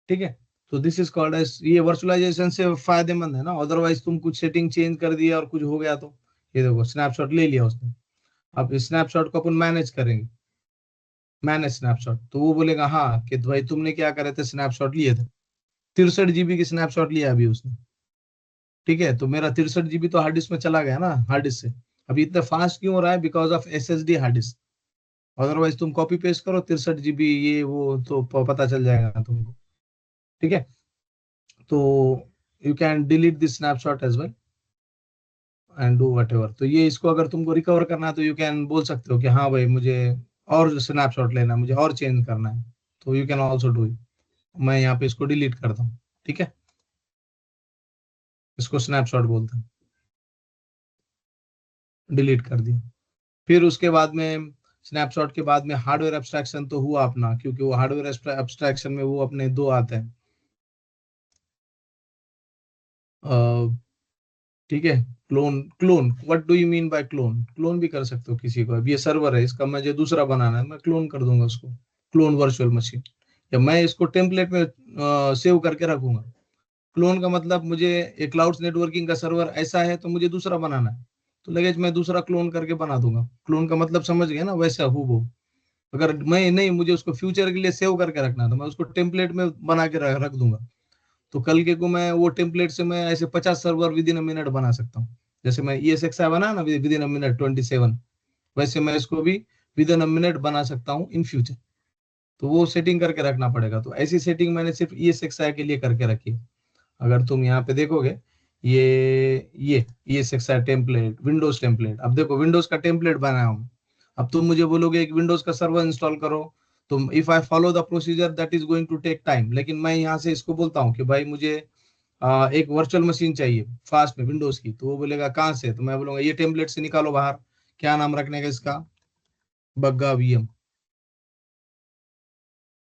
ठीक है, तो दिस इज कॉल्ड एज, ये वर्चुअलाइजेशन से फायदेमंद है ना। अदरवाइज तुम कुछ सेटिंग चेंज कर दिया और कुछ हो गया तो, ये देखो स्नैपशॉट ले लिया उसने। अब इस स्नैपशॉट को अपन मैनेज करेंगे, मैनेज स्नैपशॉट। तो वो बोलेगा हाँ कि भाई तुमने क्या करे थे, स्नैपशॉट लिए थे, 63 GB की स्नैपशॉट लिया अभी उसने। ठीक है, तो मेरा 63 GB तो हार्ड डिस्क में चला गया ना, हार्ड डिस्क से। अभी इतना फास्ट क्यों हो रहा है, because of SSD hard disk. Otherwise तुम कॉपी पेस्ट करो 63 GB ये वो तो पता चल जाएगा तुमको। ठीक है, तो you can delete this snapshot as well and do whatever. तो ये इसको अगर तुमको रिकवर करना है तो यू कैन बोल सकते हो कि हाँ भाई मुझे और स्नैपशॉट लेना है, मुझे और चेंज करना है, तो you can also do it. मैं यहाँ पे इसको डिलीट करता हूँ। ठीक है, इसको स्नैपशॉट बोलते हैं, डिलीट कर दिया। फिर उसके बाद में स्नैपशॉट के बाद में हार्डवेयर एब्स्ट्रैक्शन तो हुआ अपना, क्योंकि वो हार्डवेयर एब्स्ट्रैक्शन में वो अपने दो आते हैं। ठीक है, clone. Clone, what do you mean bye clone? Clone भी कर सकते हो किसी को। अब ये सर्वर है, इसका मुझे दूसरा बनाना है, मैं क्लोन कर दूंगा उसको, क्लोन वर्चुअल मशीन। या मैं इसको टेम्पलेट में सेव करके रखूंगा। क्लोन का मतलब मुझे एक क्लाउड नेटवर्किंग का सर्वर ऐसा है तो मुझे दूसरा बनाना है, तो लगेज मैं दूसरा क्लोन करके बना दूंगा। क्लोन का मतलब समझ गए ना, वैसा हूबहू। अगर मैं नहीं, मुझे उसको फ्यूचर के लिए सेव करके रखना था, मैं उसको टेम्पलेट में बना के रख दूंगा। तो कल के को मैं वो टेम्पलेट से मैं ऐसे 50 server with in a minute बना सकता हूँ। जैसे मैं ESXi बना ना विद इन अ मिनट 27, वैसे मैं इसको भी विद इन अ मिनट बना सकता हूँ इन फ्यूचर। तो वो सेटिंग करके रखना पड़ेगा। तो ऐसी सेटिंग मैंने सिर्फ ESXi के लिए करके रखी है। अगर तुम यहाँ पे देखोगे, ये ESXi टेम्पलेट, विंडोज टेम्पलेट। अब देखो विंडोज का टेम्पलेट बनाया हूँ। अब तुम मुझे बोलोगे एक विंडोज का सर्वर इंस्टॉल करो, तो if I follow the procedure that is going to take time. लेकिन मैं यहाँ से इसको बोलता हूँ कि भाई मुझे एक वर्चुअल मशीन चाहिए फास्ट में विंडोज की, तो वो बोलेगा कहाँ से, तो मैं बोलूंगा ये टेम्पलेट से निकालो बाहर। क्या नाम रखने का इसका, बग्गा VM।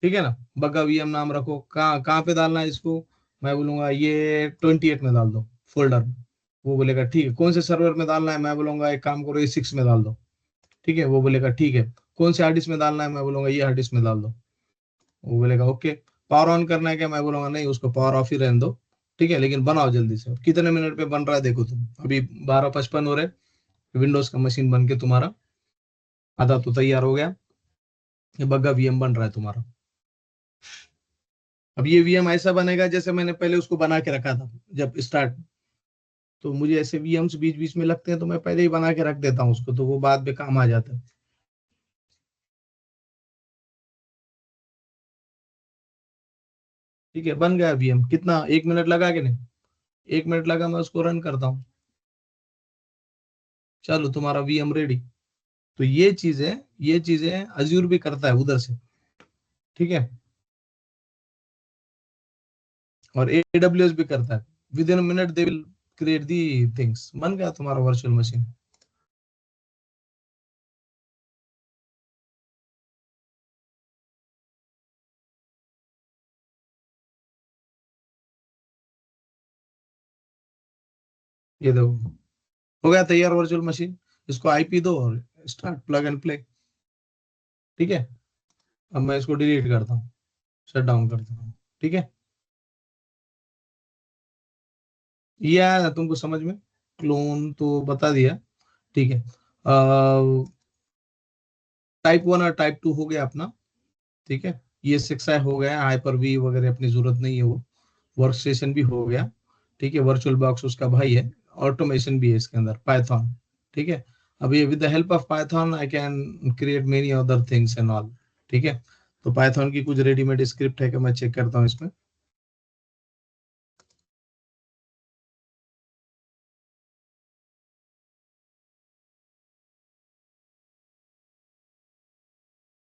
ठीक है ना, बग्गा VM नाम रखो। कहाँ कहाँ पे डालना है इसको, मैं बोलूंगा ये 28 में डाल दो फोल्डर में। वो बोलेगा ठीक है। कौन से सर्वर में डालना है, मैं बोलूंगा एक काम करो ये 6 में डाल दो। ठीक है, वो बोलेगा ठीक है। कौन से हार्ड डिस्क में डालना है, मैं बोलूंगा ये हार्ड डिस्क में डाल दो। वो बोलेगा ओके। पावर ऑन करना है क्या, मैं बोलूंगा नहीं उसको पावर ऑफ ही रहने दो। ठीक है, लेकिन बनाओ जल्दी से। कितने मिनट पे बन रहा है देखो तुम, अभी 12:55 हो रहे, विंडोज का मशीन बन के तुम्हारा आधा तो तैयार हो गया। ये बग्गा VM बन रहा है तुम्हारा। अब ये VM ऐसा बनेगा जैसे मैंने पहले उसको बना के रखा था जब स्टार्ट। तो मुझे ऐसे VMs बीच बीच में लगते हैं, तो मैं पहले ही बना के रख देता हूँ उसको, तो वो बाद में काम आ जाता है। ठीक है, बन गया VM। कितना, 1 मिनट लगा के नहीं? 1 मिनट लगा, मैं उसको रन करता हूँ, चलो तुम्हारा वीएम रेडी। तो ये चीजें अज्यूर भी करता है उधर से, ठीक है, और एडब्ल्यूएस भी करता है। With in minute they will create the things, बन गया तुम्हारा वर्चुअल मशीन। ये देखो हो गया तैयार वर्चुअल मशीन। इसको आईपी दो और स्टार्ट प्लग एंड प्ले, ठीक है। अब मैं इसको डिलीट करता हूँ, शट डाउन करता हूँ, ठीक है। ये आया ना तुमको समझ में? क्लोन तो बता दिया, ठीक है। टाइप 1 और टाइप 2 हो गया अपना, ठीक है। ये 6i हो गया, हाइपर वी वगैरह अपनी जरूरत नहीं है वो। वर्क स्टेशन भी हो गया, ठीक है। वर्चुअल बॉक्स उसका भाई है। ऑटोमेशन भी है इसके अंदर, पाइथन, ठीक है। अब ये with the help of Python I can create many other things and all, ठीक है। तो पाइथन की कुछ रेडीमेड स्क्रिप्ट है कि मैं चेक करता हूँ इसमें।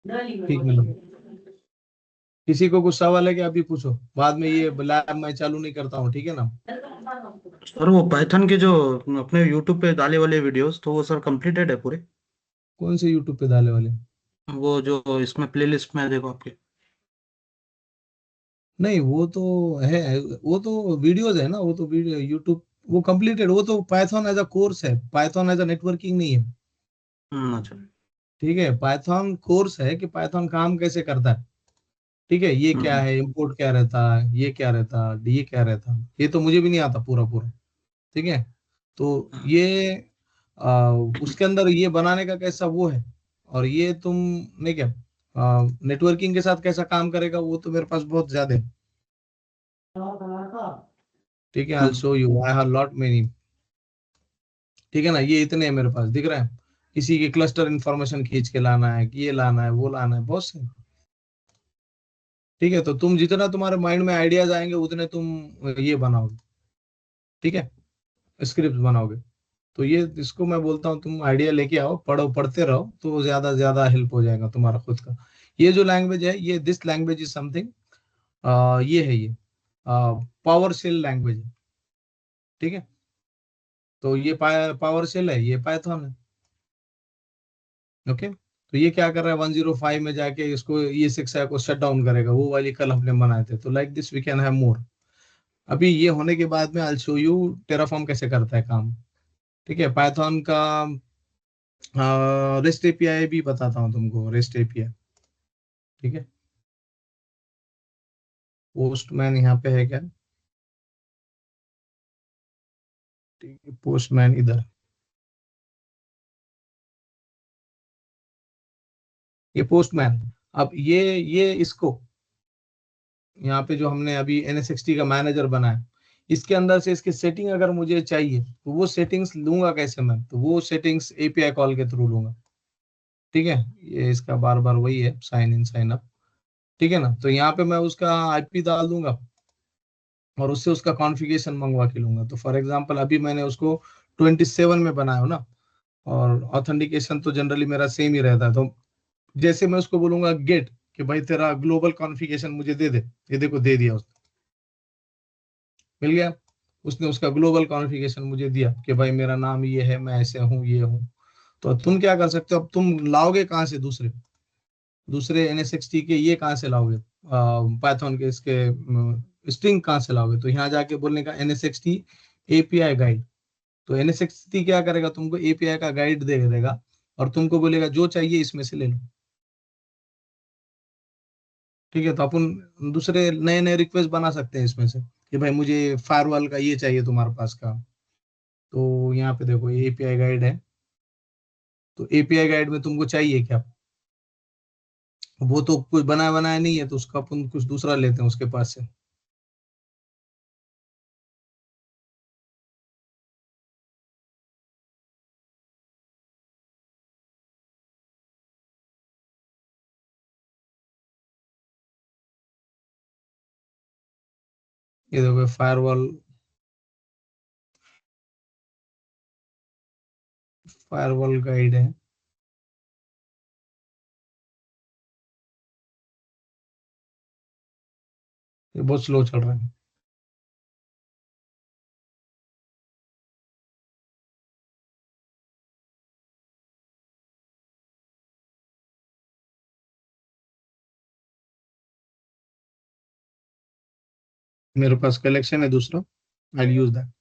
ठीक है, किसी को कुछ सवाल है क्या? अभी पूछो, बाद में ये लैब मैं चालू नहीं करता हूँ, ठीक है ना। सर वो पाइथन के जो अपने यूट्यूब पे डाले वाले वीडियोस, तो वो सर कंप्लीटेड है पूरे? कौन से यूट्यूब पे डाले वाले? वो जो इसमें प्लेलिस्ट में है, देखो आपके। नहीं वो तो है, वो तो वीडियोज है ना, वो तो वीडियो यूट्यूब, वो कंप्लीटेड। वो तो पाइथन एज अ कोर्स है, पाइथन एज अ नेटवर्किंग नहीं है, अच्छा। ठीक है। पाइथन कोर्स है कि पाइथन काम कैसे करता है, ठीक है। ये क्या हम्म। है, इंपोर्ट क्या रहता है, ये क्या रहता है, ये क्या रहता है, ये तो मुझे भी नहीं आता पूरा पूरा, ठीक है। तो ये उसके अंदर ये बनाने का कैसा वो है, और ये तुमने क्या नेटवर्किंग के साथ कैसा काम करेगा, वो तो मेरे पास बहुत ज्यादा है, ठीक है। I show you, I have lot many, ठीक है ना। ये इतने हैं मेरे पास, दिख रहा है। किसी की क्लस्टर इंफॉर्मेशन खींच के लाना है, कि ये लाना है, वो लाना है, बहुत से, ठीक है। तो तुम जितना तुम्हारे माइंड में आइडियाज आएंगे उतने तुम ये बनाओगे, ठीक है, स्क्रिप्ट बनाओगे। तो ये इसको मैं बोलता हूँ, तुम आइडिया लेके आओ, पढ़ो, पढ़ते रहो, तो ज्यादा ज्यादा हेल्प हो जाएगा तुम्हारा खुद का। ये जो लैंग्वेज है, ये दिस लैंग्वेज इज समथिंग, ये है, ये पावर शेल लैंग्वेज है, ठीक है। तो ये पावर शेल है, ये पाइथन है, ओके। तो ये क्या कर रहा है, 105 में जाके इसको ये शिक्षा को शट डाउन करेगा, वो वाली कल हमने बनाए थे। तो like this we can have more. अभी ये होने के बाद में आई शो यू टेराफॉर्म कैसे करता है काम, ठीक है। पाइथन का रेस्ट एपीआई भी बताता हूँ तुमको, रेस्ट एपीआई, ठीक है। पोस्टमैन यहाँ पे है क्या? ठीक है, पोस्टमैन इधर, ये पोस्टमैन। अब ये इसको यहाँ पे जो हमने अभी NSXT का मैनेजर बनाया, इसके अंदर से इसकी सेटिंग अगर मुझे चाहिए, तो वो सेटिंग्स लूंगा कैसे मैं? तो वो सेटिंग्स एपीआई कॉल के थ्रू लूंगा, ठीक है। ये इसका बार बार वही है, साइन इन साइन अप, ठीक है ना। तो यहाँ पे मैं उसका आईपी डाल दूंगा और उससे उसका कॉन्फ़िगरेशन मंगवा के लूंगा। तो फॉर एग्जांपल अभी मैंने उसको 27 में बनाया हो ना, और ऑथेंटिकेशन तो जनरली मेरा सेम ही रहता है। तो जैसे मैं उसको बोलूंगा गेट, कि भाई तेरा ग्लोबल कॉन्फ़िगरेशन मुझे दे दे, ये देखो दे दिया उसने, मिल गया। उसने उसका ग्लोबल कॉन्फ़िगरेशन मुझे दिया कि भाई मेरा नाम ये है, मैं ऐसे हूँ, ये हूँ। तो अब तुम क्या कर सकते हो, अब तुम लाओगे कहाँ से दूसरे दूसरे NSXT के, ये कहाँ से लाओगे, पाइथन के इसके स्ट्रिंग कहाँ से लाओगे? तो यहाँ जाके बोलने का NSXT एपीआई गाइड। तो NSXT क्या करेगा, तुमको एपीआई का गाइड दे देगा, और तुमको बोलेगा जो चाहिए इसमें से ले लो, ठीक है। तो अपन दूसरे नए नए रिक्वेस्ट बना सकते हैं इसमें से, कि भाई मुझे फायरवॉल का ये चाहिए तुम्हारे पास का। तो यहाँ पे देखो ये एपीआई गाइड है। तो एपीआई गाइड में तुमको चाहिए क्या? वो तो कुछ बनाया बनाया नहीं है, तो उसका अपन कुछ दूसरा लेते हैं उसके पास से। ये देखो फायरवॉल फायरवॉल गाइड है, ये बहुत स्लो चल रहा है। मेरे पास कलेक्शन है दूसरा, आई यूज दैट।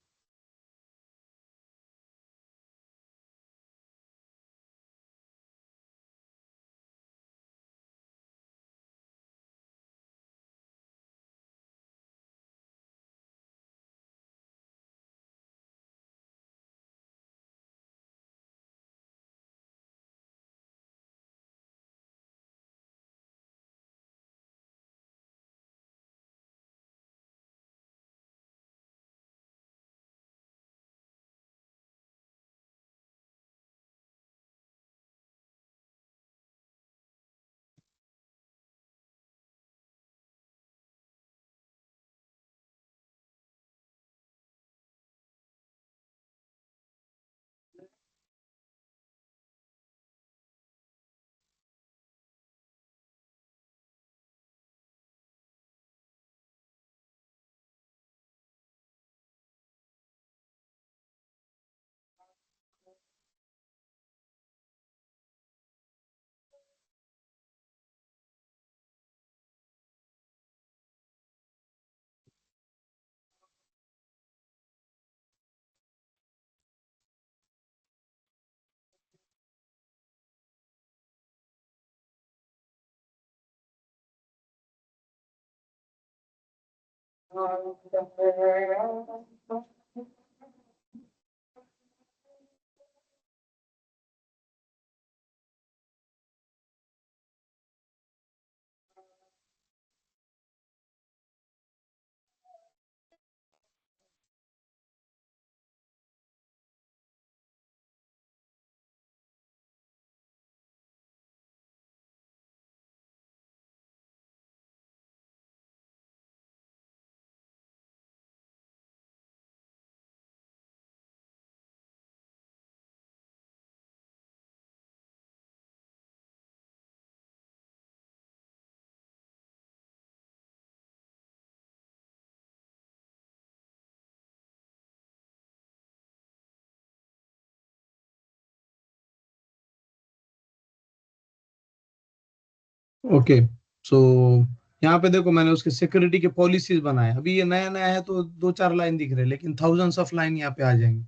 ओके, सो यहाँ पे देखो मैंने उसके सिक्योरिटी के पॉलिसीज बनाए। अभी ये नया नया है तो 2-4 लाइन दिख रहे हैं, लेकिन थाउजेंड्स ऑफ लाइन यहाँ पे आ जाएंगे।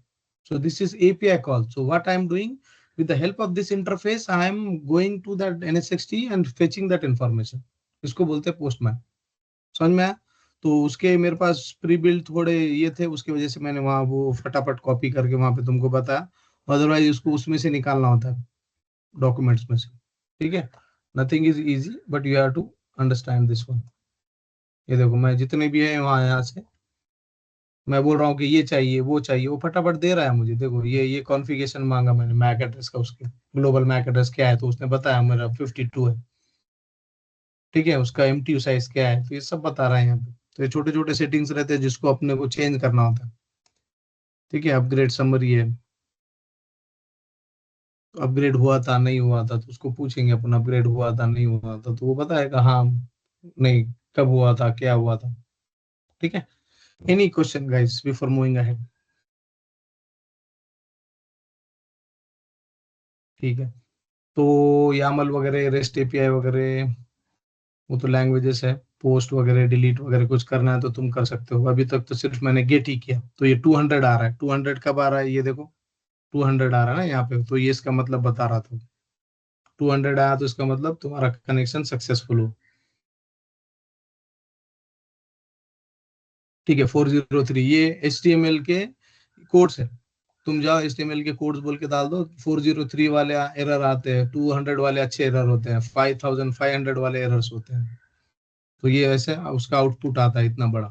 सो this is API call. So what I am doing with the help of this interface, I am going to that NSXT and fetching that information. इसको बोलते हैं पोस्टमैन। समझ में आया? तो उसके मेरे पास प्री बिल्ड थोड़े ये थे, उसकी वजह से मैंने वहां वो फटाफट कॉपी करके वहां पे तुमको बताया। अदरवाइज उसको उसमें से निकालना होता है, डॉक्यूमेंट्स में से। ठीक है, nothing is easy but you have to understand this one. ये देखो मैं जितने भी है वहां, यहाँ से मैं बोल रहा हूँ कि ये चाहिए वो चाहिए, वो फटाफट दे रहा है मुझे। देखो ये कॉन्फ़िगरेशन मांगा मैंने मैक एड्रेस का, उसके ग्लोबल मैक एड्रेस क्या है तो उसने बताया मेरा 52 है। ठीक है, उसका एमटीयू साइज क्या है, तो ये सब बता रहा है यहाँ पे। तो ये छोटे छोटे सेटिंग्स रहते हैं जिसको अपने को चेंज करना होता है। ठीक है, अपग्रेड समरी है, अपग्रेड हुआ था नहीं हुआ था तो उसको पूछेंगे अपन, अपग्रेड हुआ था नहीं हुआ था, तो वो बताएगा हाँ नहीं, कब हुआ था क्या हुआ था। ठीक है, any question guys before moving ahead? ठीक है, तो यामल वगैरह, रेस्ट एपीआई वगैरह, वो तो लैंग्वेजेस है। पोस्ट वगैरह डिलीट वगैरह कुछ करना है तो तुम कर सकते हो। अभी तक तो सिर्फ मैंने गेट ही किया। तो ये 200 आ रहा है। 200 कब आ रहा है, ये देखो 200 आ रहा है ना यहाँ पे, तो ये इसका मतलब बता रहा था। 200 आया तो इसका मतलब तुम्हारा कनेक्शन सक्सेसफुल हो। ठीक है, 403 ये HTML के कोड्स है। तुम जाओ HTML के कोड्स बोल के डाल दो, 403 वाले एरर आते हैं, 200 वाले अच्छे एरर होते हैं, 5500 वाले एरर्स होते हैं। तो ये ऐसे उसका आउटपुट आता है इतना बड़ा।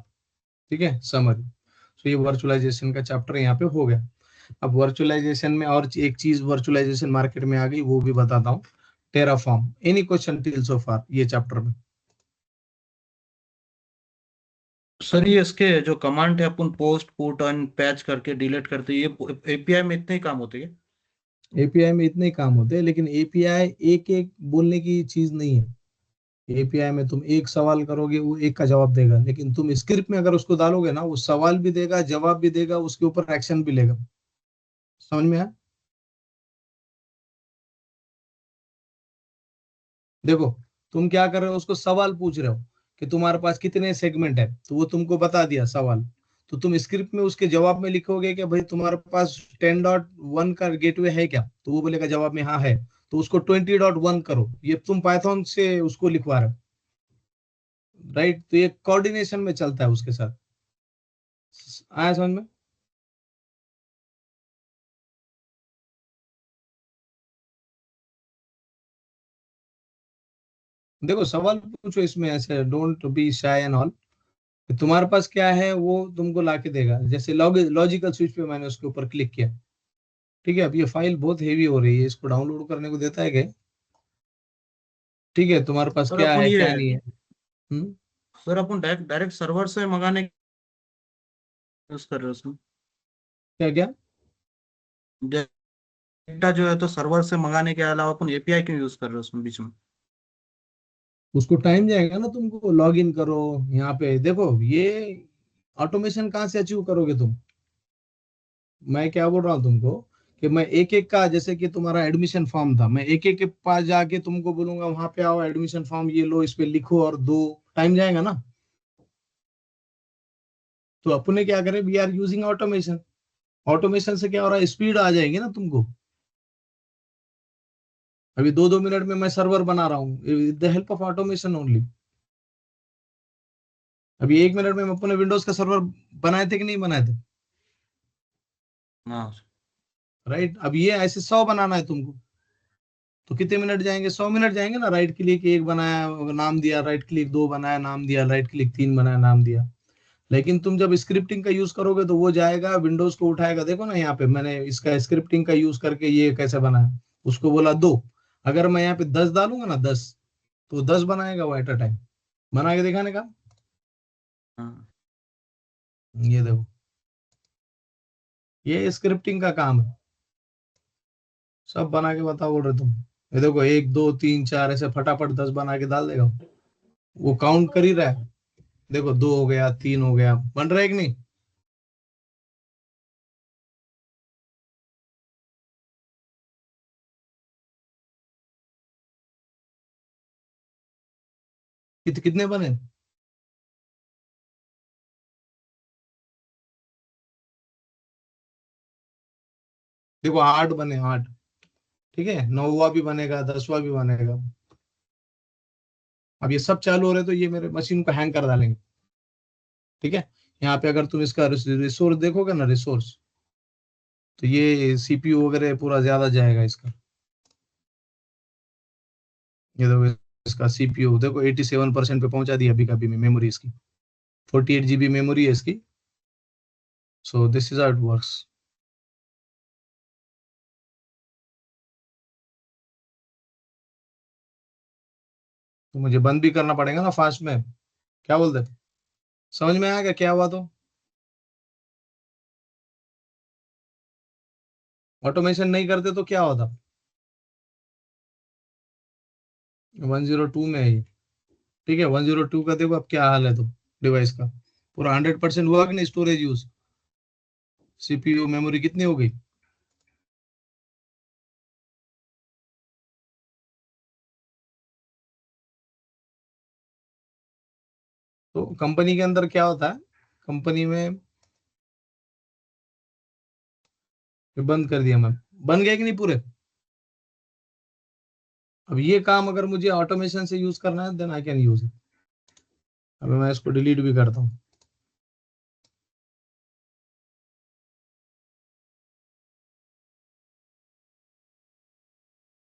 ठीक है, समरी। तो ये वर्चुअलाइजेशन का चैप्टर यहाँ पे हो गया। अब वर्चुअलाइजेशन में और एक चीज वर्चुअलाइजेशन मार्केट में आ गई, वो भी बताता हूँ, टेराफॉर्म। एनी क्वेश्चन टिल सो फार ये चैप्टर में? सर ये इसके जो कमांड है अपन पोस्ट पुट एंड पैच करके डिलीट करते हैं, ये एपीआई में इतने ही काम होते हैं? एपीआई में इतने ही काम होते हैं, लेकिन एपीआई एक एक बोलने की चीज नहीं है। एपीआई में तुम एक सवाल करोगे वो एक का जवाब देगा, लेकिन तुम स्क्रिप्ट में अगर उसको डालोगे ना, वो सवाल भी देगा, जवाब भी देगा, उसके ऊपर एक्शन भी लेगा। समझ में आया? देखो, तुम क्या कर रहे हो, उसको सवाल पूछ रहे हो कि तुम्हारे पास कितने सेगमेंट है, तो वो तुमको बता दिया सवाल। तो तुम स्क्रिप्ट में उसके जवाब में लिखोगे कि भाई तुम्हारे पास 10.1 का गेटवे है क्या, तो वो बोलेगा जवाब में हाँ है, तो उसको 20.1 करो। ये तुम पाइथन से उसको लिखवा रहे हो, राइट? तो ये कोऑर्डिनेशन में चलता है उसके साथ। आया समझ में? देखो, सवाल पूछो इसमें, ऐसे don't be shy and all. तुम्हारे पास क्या है वो तुमको लाके देगा। जैसे लॉजिकल स्विच पे मैंने उसके ऊपर क्लिक किया, ठीक है। अब ये फाइल बहुत हेवी हो रही है, इसको डाउनलोड करने को देता है क्या? ठीक है, तुम्हारे पास सर क्या अपन है ये क्या नहीं है? हम्म। सर अपन डायरेक्ट डायरेक्ट सर्वर से मंगाने यूज कर रहे हो उसमें? क्या क्या? डेटा जो है तो सर्वर से मंगाने के अलावा अपन एपीआई क्यों यूज कर रहे हो उसमें बीच में? उसको टाइम जाएगा ना, तुमको लॉग इन करो। यहाँ पे देखो, ये ऑटोमेशन कहाँ से अचीव करोगे तुम? मैं क्या बोल रहा हूँ तुमको, कि मैं एक एक का, जैसे कि तुम्हारा एडमिशन फॉर्म था, मैं एक एक के पास जाके तुमको बोलूंगा वहां पे आओ, एडमिशन फॉर्म ये लो, इस पे लिखो और दो। टाइम जाएगा ना। तो अपने क्या करें, we are using automation. Automation से क्या हो रहा है, स्पीड आ जाएगी ना तुमको। अभी 2-2 मिनट में मैं सर्वर बना रहा हूँ with the help of automation only. अभी 1 मिनट में हम अपने विंडोज का सर्वर बनाए थे कि नहीं बनाए थे? हाँ। राइट। अब ये ऐसे 100 बनाना है तुमको, तो कितने मिनट जाएंगे? 100 मिनट जाएंगे ना। राइट क्लिक एक बनाया नाम दिया, राइट क्लिक दो बनाया नाम दिया, राइट क्लिक तीन बनाया नाम दिया। लेकिन तुम जब स्क्रिप्टिंग का यूज करोगे तो वो जाएगा विंडोज को उठाएगा। देखो ना, यहाँ पे मैंने इसका स्क्रिप्टिंग का यूज करके ये कैसे बनाया, उसको बोला दो। अगर मैं यहाँ पे 10 डालूंगा ना, 10, तो 10 बनाएगा वो एट अ टाइम, बना के दिखाने का। हाँ। ये देखो, ये स्क्रिप्टिंग का काम है। सब बना के बताओ बोल रहे तुम। ये देखो, 1 2 3 4 ऐसे फटाफट 10 बना के डाल देगा। वो काउंट कर ही रहा है। देखो, 2 हो गया, 3 हो गया, बन रहा है कि नहीं? कितने बने? देखो, 8 बने, 8। ठीक है, 9वां भी बनेगा, 10वां भी बनेगा। अब ये सब चालू हो रहे तो ये मेरे मशीन को हैंग कर डालेंगे। ठीक है। यहाँ पे अगर तुम इसका रिसोर्स देखोगे ना, रिसोर्स, तो ये सीपीयू वगैरह पूरा ज्यादा जाएगा इसका। ये देखो, इसका सीपीयू देखो 87% पे पहुंचा दिया अभी कभी में मेमोरी इसकी। 48 GB मेमोरी है इसकी। सो this is how it works. तो मुझे बंद भी करना पड़ेगा ना फास्ट में। क्या बोलते? समझ में आया क्या हुआ? तो ऑटोमेशन नहीं करते तो क्या होता? 102 में है ये। ठीक है, 102 का देखो अब क्या हाल है। तो डिवाइस का पूरा 100% हुआ कि नहीं स्टोरेज यूज? सीपीयू मेमोरी कितनी हो गई? तो कंपनी के अंदर क्या होता है, कंपनी में ये बंद कर दिया मैं। बन गए कि नहीं पूरे? अब ये काम अगर मुझे ऑटोमेशन से यूज करना है then I can use it. अब मैं इसको डिलीट भी करता हूँ।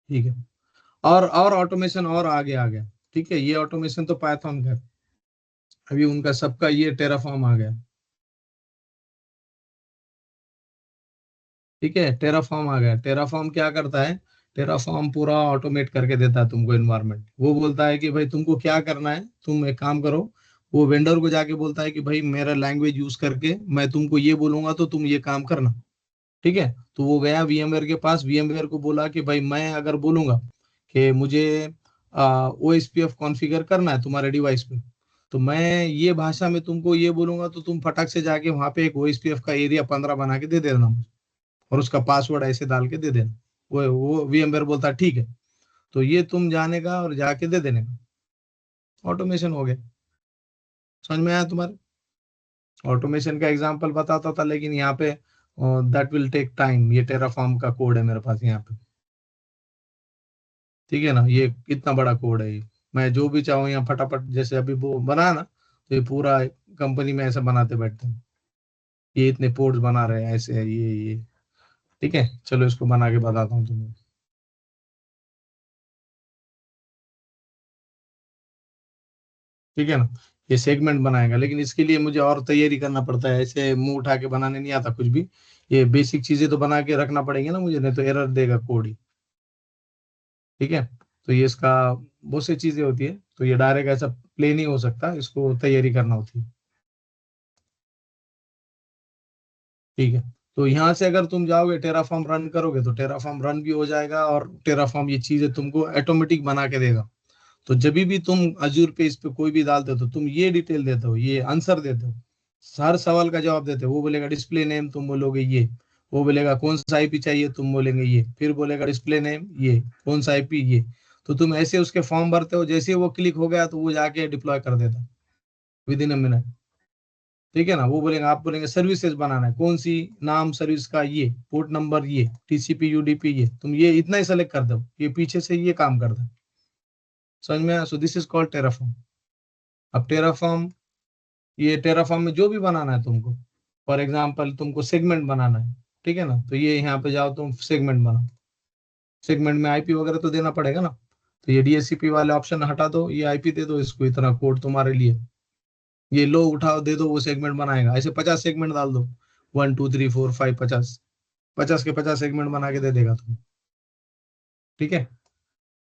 ठीक है। और ऑटोमेशन और आगे आ गया। ठीक है, ये ऑटोमेशन तो पाइथन का है। अभी उनका सबका ये टेराफॉर्म आ गया। ठीक है, टेराफॉर्म आ गया। टेराफॉर्म क्या करता है, टेराफॉर्म पूरा ऑटोमेट करके देता है तुमको एनवायरनमेंट। वो बोलता है कि भाई तुमको क्या करना है, तुम एक काम करो। वो वेंडर को जाके बोलता है कि भाई मेरा लैंग्वेज यूज करके मैं तुमको ये बोलूंगा तो तुम ये काम करना। ठीक है, तो वो गया VMware के पास, VMware को बोला कि भाई मैं अगर बोलूंगा कि मुझे OSPF कॉन्फ़िगर करना है तुम्हारे डिवाइस पे, तो मैं ये भाषा में तुमको ये बोलूंगा, तो तुम फटाक से जाके वहां पे एक OSPF का एरिया 15 बना के दे देना मुझे, और उसका पासवर्ड ऐसे डाल के दे देना। वो VMware बोलता ठीक है, तो ये तुम जाने का और जाके दे देने का, ऑटोमेशन हो गया। समझ में आया तुम्हारे? ऑटोमेशन का एग्जांपल बताता था, लेकिन यहाँ पे दैट विल टेक टाइम। ये टेराफॉर्म का कोड है मेरे पास यहाँ पे, ठीक है ना, ये इतना बड़ा कोड है ये। मैं जो भी चाहूँ यहाँ फटाफट, जैसे अभी वो बना ना, तो ये पूरा कंपनी में ऐसे बनाते बैठते हैं, ये इतने पोर्ट्स बना रहे हैं ऐसे है ये। ठीक है, चलो इसको बना के बताता हूँ तुम्हें। ठीक है ना, ये सेगमेंट बनाएगा, लेकिन इसके लिए मुझे और तैयारी करना पड़ता है, ऐसे मुंह उठा के बनाने नहीं आता कुछ भी। ये बेसिक चीजें तो बना के रखना पड़ेगी ना मुझे, नहीं तो एरर देगा कोड ही। ठीक है, तो ये इसका बहुत सी चीजें होती है, तो ये डायरेक्ट ऐसा प्ले नहीं हो सकता, इसको तैयारी करना होती है। ठीक है, तो यहाँ से अगर तुम जाओगे टेराफॉर्म रन करोगे, तो टेराफॉर्म रन भी हो जाएगा, और टेराफॉर्म ये चीजें तुमको ऑटोमेटिक बना के देगा। तो जब भी तुम अजूर पे इस पे कोई भी डालते हो, तो तुम ये डिटेल देते हो, ये आंसर देते हो, हर सवाल का जवाब देते हो। वो बोलेगा डिस्प्ले नेम, तुम बोलोगे ये। वो बोलेगा कौन सा आईपी चाहिए, तुम बोलेंगे ये। फिर बोलेगा डिस्प्ले नेम ये, कौन सा आईपी ये। तो तुम ऐसे उसके फॉर्म भरते हो, जैसे ही वो क्लिक हो गया तो वो जाके डिप्लॉय कर देता है विद इन अ मिनट। ठीक है ना, वो बोलेंगे, आप बोलेंगे सर्विसेज बनाना है, कौन सी नाम सर्विस का, ये पोर्ट नंबर, ये TCP UDP, ये तुम ये इतना ही सेलेक्ट कर दो, ये पीछे से ये काम कर दो। समझ में आया? सो दिस इज कॉल्ड टेराफॉर्म। अब टेराफॉर्म, ये टेराफॉर्म में जो भी बनाना है तुमको, फॉर एग्जांपल तुमको सेगमेंट बनाना है, ठीक है ना, तो ये यहाँ पे जाओ, तुम सेगमेंट बनाओ। सेगमेंट में आईपी वगैरह तो देना पड़ेगा ना, तो ये DHCP वाले ऑप्शन हटा दो, ये आईपी दे दो इसको, इतना कोड तुम्हारे लिए। ये लो उठाओ दे दो, वो सेगमेंट बनाएगा। ऐसे 50 सेगमेंट डाल दो, 1 2 3 4 5, 50, 50 के 50 सेगमेंट बना के दे देगा तुम्हें। ठीक है,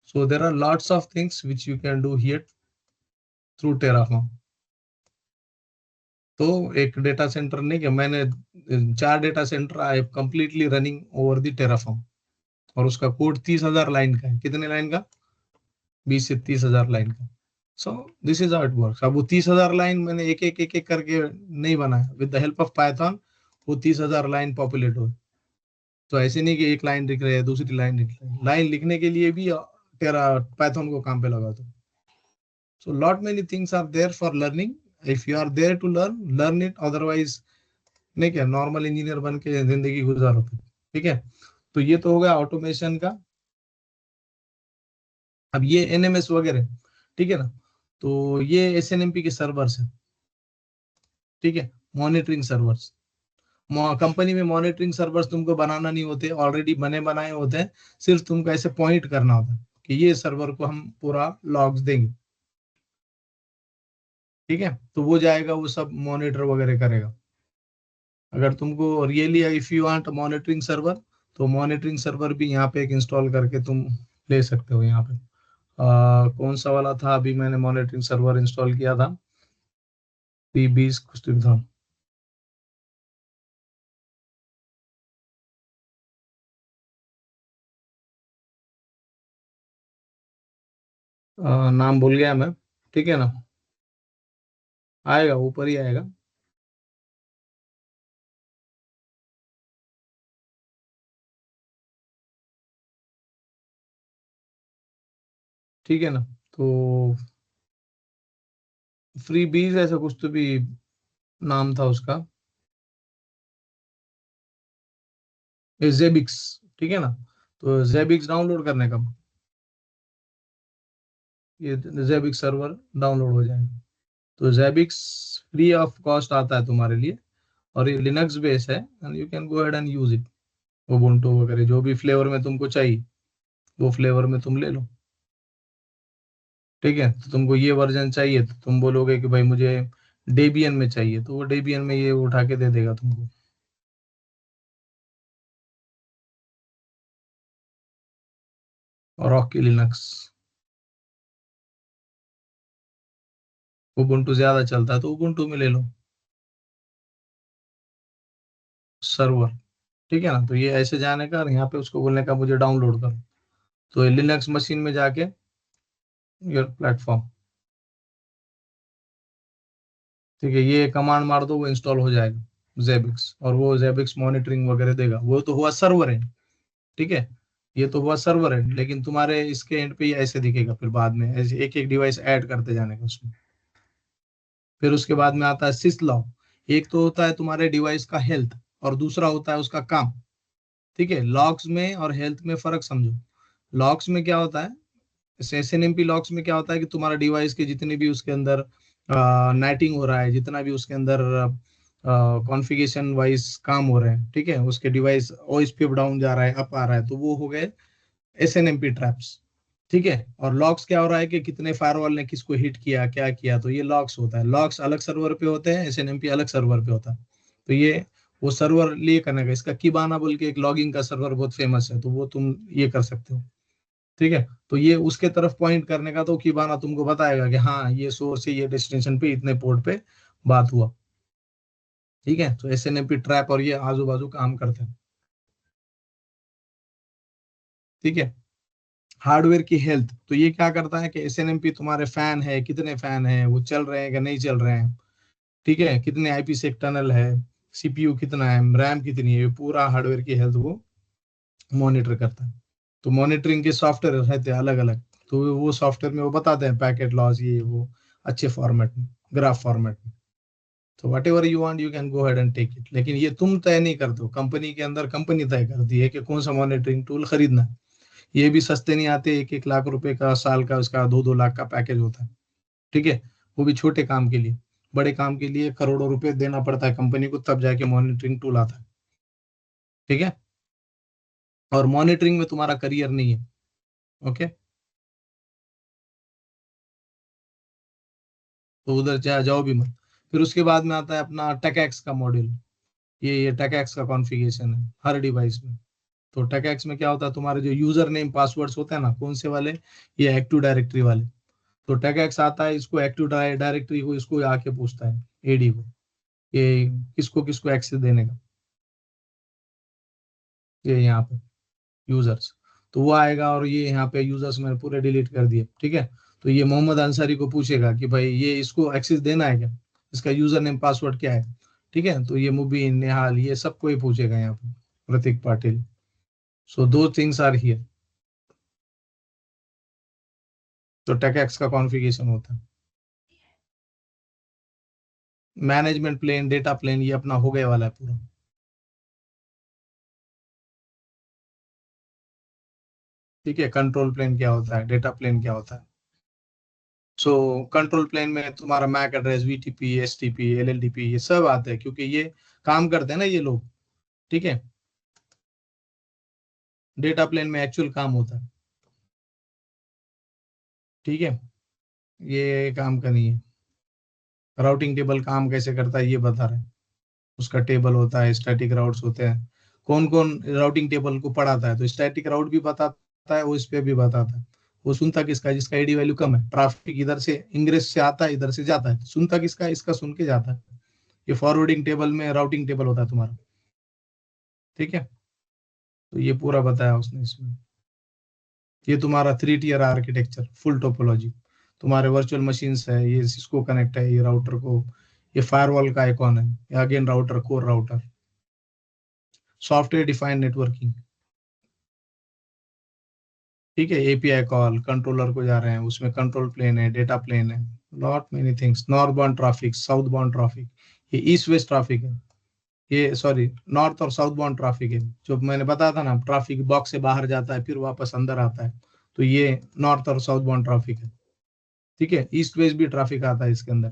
so there are lots of things which you can do here through Terraform. तो एक डेटा सेंटर नहीं, कि मैंने 4 data centre I completely running over the Terraform, और उसका कोड 30,000 लाइन का है। कितने लाइन का? 20 से 30,000 लाइन का। सो this is how it works. अब वो 30,000 लाइन मैंने एक एक करके नहीं बनाया, with the help of Python वो 30,000 लाइन पॉपुलेट हो। तो ऐसे नहीं कि एक लाइन लिख रहे हैं दूसरी लाइन लिख रहे हैं, लाइन लिखने के लिए भी तेरा पाइथन को काम पे लगा दो। So lot many things are there for learning. If you are there to learn it, otherwise नहीं, क्या नॉर्मल इंजीनियर बन के जिंदगी गुजारो। ठीक है, तो ये तो हो गया ऑटोमेशन का। अब ये NMS वगैरह, ठीक है ना, तो ये SNMP के सर्वर्स है। ठीक है, मॉनिटरिंग सर्वर्स। कंपनी में मॉनिटरिंग सर्वर्स तुमको बनाना नहीं होते, ऑलरेडी बने बनाए होते हैं। सिर्फ तुमको ऐसे पॉइंट करना होता है कि ये सर्वर को हम पूरा लॉग्स देंगे। ठीक है, तो वो जाएगा, वो सब मॉनिटर वगैरह करेगा। अगर तुमको really if you want monitoring server, तो मॉनिटरिंग सर्वर भी यहाँ पे एक इंस्टॉल करके तुम ले सकते हो। यहाँ पे कौन सा वाला था, अभी मैंने मॉनिटरिंग सर्वर इंस्टॉल किया था, P20 कुछ तो था। नाम भूल गया मैं। ठीक है ना, आएगा ऊपर ही आएगा। ठीक है ना, तो फ्री बीज ऐसा कुछ तो भी नाम था उसका, जेबिक्स। ठीक है ना, तो जेबिक्स डाउनलोड करने का, ये जेबिक्स सर्वर डाउनलोड हो जाएगा। तो जेबिक्स फ्री ऑफ कॉस्ट आता है तुम्हारे लिए, और ये लिनक्स बेस है, and you can go ahead and use it. Ubuntu वगैरह जो भी फ्लेवर में तुमको चाहिए, वो फ्लेवर में तुम ले लो। ठीक है, तो तुमको ये वर्जन चाहिए, तो तुम बोलोगे कि भाई मुझे डेबियन में चाहिए, तो वो डेबियन में ये उठा के दे देगा तुमको। और रॉकी लिनक्स, उबुंटू ज्यादा चलता है तो उबुंटू में ले लो सर्वर। ठीक है ना। तो ये ऐसे जाने का और यहाँ पे उसको बोलने का मुझे डाउनलोड करो, तो लिनक्स मशीन में जाके योर प्लेटफॉर्म, ठीक है, ये कमांड मार दो, वो इंस्टॉल हो जाएगा जेबिक्स, और वो जेबिक्स मॉनिटरिंग वगैरह देगा। वो तो हुआ सर्वर एंड, ठीक है, ये तो हुआ सर्वर एंड, लेकिन तुम्हारे इसके एंड पे ये ऐसे दिखेगा फिर बाद में, ऐसे एक एक डिवाइस ऐड करते जाने का उसमें। फिर उसके बाद में आता है सिस लॉग। एक तो होता है तुम्हारे डिवाइस का हेल्थ, और दूसरा होता है उसका काम, ठीक है। लॉग्स में और हेल्थ में फर्क समझो। लॉग्स में क्या होता है, SNMP लॉग्स में क्या होता है कि तुम्हारा डिवाइस के जितने भी उसके अंदर नेटिंग हो रहा है, जितना भी उसके अंदर कॉन्फ़िगरेशन वाइज काम हो रहे हैं, ठीक है, उसके डिवाइस OSPF डाउन जा रहा है, अप आ रहा है, तो वो हो गए SNMP ट्रैप्स, ठीक है। और लॉग्स क्या हो रहा है कि कितने फायरवॉल ने किसको हिट किया, क्या किया, तो ये लॉग्स होता है। लॉग्स अलग सर्वर पे होते हैं, SNMP अलग सर्वर पे होता है। तो ये वो सर्वर लिए करने का, इसका किबाना बोल के एक लॉगिंग का सर्वर बहुत फेमस है, तो वो तुम ये कर सकते हो, ठीक है। तो ये उसके तरफ पॉइंट करने का, तो किबाना तुमको बताएगा कि हाँ ये सोर्स है, ये डेस्टिनेशन पे इतने पोर्ट पे बात हुआ, ठीक है। तो SNMP ट्रैप और ये आजू बाजू काम करते हैं, ठीक है। हार्डवेयर की हेल्थ, तो ये क्या करता है कि SNMP तुम्हारे फैन है, कितने फैन है, वो चल रहे हैं कि नहीं चल रहे हैं, ठीक है, कितने IPsec टनल है, CPU कितना है, रैम कितनी है, ये पूरा हार्डवेयर की हेल्थ वो मॉनिटर करता है। तो मॉनिटरिंग के सॉफ्टवेयर रहते हैं अलग अलग, तो वो सॉफ्टवेयर में वो बताते हैं पैकेट लॉस, ये वो, अच्छे फॉर्मेट में, ग्राफ फॉर्मेट में। तो whatever you want you can go head and take it, लेकिन ये तुम तय नहीं करते हो, कंपनी के अंदर कंपनी तय करती है कि कौन सा मॉनिटरिंग टूल खरीदना है। ये भी सस्ते नहीं आते, 1-1 लाख रुपए का साल का उसका 2-2 लाख का पैकेज होता है, ठीक है। वो भी छोटे काम के लिए, बड़े काम के लिए करोड़ों रुपए देना पड़ता है कंपनी को, तब जाके मॉनिटरिंग टूल आता है, ठीक है। और मॉनिटरिंग में तुम्हारा करियर नहीं है, ओके। तो उधर जाओ भी मत। फिर उसके बाद में आता है अपना टेकएक्स का मॉड्यूल। ये टेकएक्स का कॉन्फ़िगरेशन है हर डिवाइस में। तो टेकएक्स में क्या होता है, तुम्हारे जो यूजर नेम पासवर्ड्स होते हैं ना, कौन से वाले, ये एक्टिव डायरेक्टरी वाले। तो टेकएक्स आता है, इसको एक्टिव डायरेक्टरी को इसको आके पूछता है, AD को, ये किसको किसको एक्सेस देने का, ये यहाँ पे यूजर्स। तो वो आएगा, और ये यहाँ पे यूजर्स मैंने पूरे डिलीट कर दिए, ठीक है। तो ये मोहम्मद अंसारी को पूछेगा कि भाई ये इसको एक्सेस देना है क्या, इसका यूजर नेम पासवर्ड क्या है, ठीक है। तो ये मुबीन, नेहाल, ये सबको ही पूछेगा यहाँ पे, प्रतीक पाटिल। सो दो थिंग्स आर हियर। तो टेकएक्स का कॉन्फ़िगरेशन होता है। मैनेजमेंट प्लेन, डेटा प्लेन, ये अपना हो गए वाला है पूरा, ठीक है। कंट्रोल प्लेन क्या होता है, डेटा प्लेन क्या होता है। सो कंट्रोल प्लेन में तुम्हारा MAC address, VTP, STP, LLDP, ये सब आते हैं, क्योंकि ये काम करते हैं ना ये लोग, ठीक है। डेटा प्लेन में एक्चुअल काम होता है, ठीक है, ये काम का नहीं है। राउटिंग टेबल काम कैसे करता है ये बता रहे हैं। उसका टेबल होता है, स्टैटिक राउट्स होते हैं। कौन कौन राउटिंग टेबल को पढ़ाता है, तो स्टैटिक राउट भी बताता है, OSPF भी बताता है। वो सुनता किसका, जिसका AD वैल्यू कम है, ट्रैफिक इधर से इंग्रेस से आता है, इधर से जाता है, सुनता किसका, इसका सुन के जाता है। ये फॉरवर्डिंग टेबल में राउटिंग टेबल होता है तुम्हारा, ठीक है। तो ये पूरा बताया उसने इसमें। ये तुम्हारा 3 tier आर्किटेक्चर, फुल टोपोलॉजी। तुम्हारे वर्चुअल मशीन्स है, ये सिस्को कनेक्ट है, ये राउटर को, ये फायरवॉल का आइकॉन है, again router, core router. Software defined networking, ठीक है। API कॉल, कंट्रोलर को जा रहे हैं, उसमें कंट्रोल प्लेन है, डेटा प्लेन है, lot many things. North bound traffic, south bound traffic, ये ईस्ट वेस्ट ट्रैफिक है, ये सॉरी नॉर्थ और साउथ बाउंड ट्रैफिक है। जो मैंने बताया था ना, ट्रैफिक बॉक्स से बाहर जाता है फिर वापस अंदर आता है, तो ये नॉर्थ और साउथ बाउंड ट्रैफिक है, ठीक है। ईस्ट वेस्ट भी ट्रैफिक आता है इसके अंदर।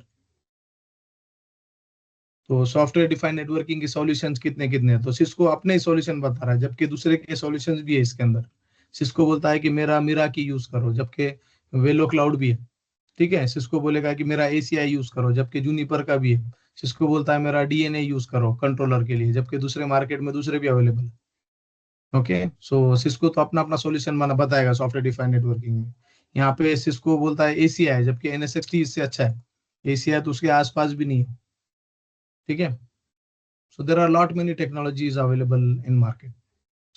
तो सॉफ्टवेयर डिफाइंड नेटवर्किंग के सॉल्यूशंस कितने कितने हैं, तो सिस्को अपने ही सॉल्यूशन बता रहा है, जबकि दूसरे के सॉल्यूशंस भी है इसके अंदर। सिस्को बोलता है कि मेरा मिरा की यूज करो, जबकि वेलो क्लाउड भी है, ठीक है। सिस्को बोलेगा कि मेरा ACI यूज करो, जबकि जूनिपर का भी है। सिस्को बोलता है मेरा DNA यूज करो कंट्रोलर के लिए, जबकि दूसरे मार्केट में दूसरे भी अवेलेबल है, ओके। सो सिस्को तो अपना अपना सॉल्यूशन बना बताएगा सॉफ्टवेयर डिफाइंड नेटवर्किंग में। यहाँ पे सिस्को बोलता है ACI, जबकि NSXT इससे अच्छा है। ACI तो उसके आसपास भी नहीं है, ठीक है। So there are lot many technologies available in market.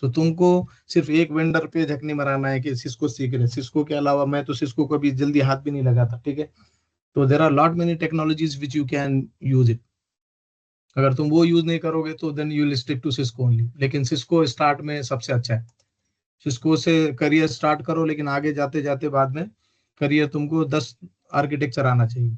So तुमको सिर्फ एक वेंडर पे झकनी मराना है कि सिस्को सीख रहे, सिस्को के अलावा मैं तो सिस्को को भी जल्दी हाथ भी नहीं लगाता, ठीक है। तो there are lot many technologies which you can use it. अगर तुम वो यूज नहीं करोगे तो then you will stick to Cisco only. लेकिन सिस्को स्टार्ट में सबसे अच्छा है, सिस्को से करियर स्टार्ट करो, लेकिन आगे जाते जाते बाद में करियर तुमको 10 आर्किटेक्चर आना चाहिए।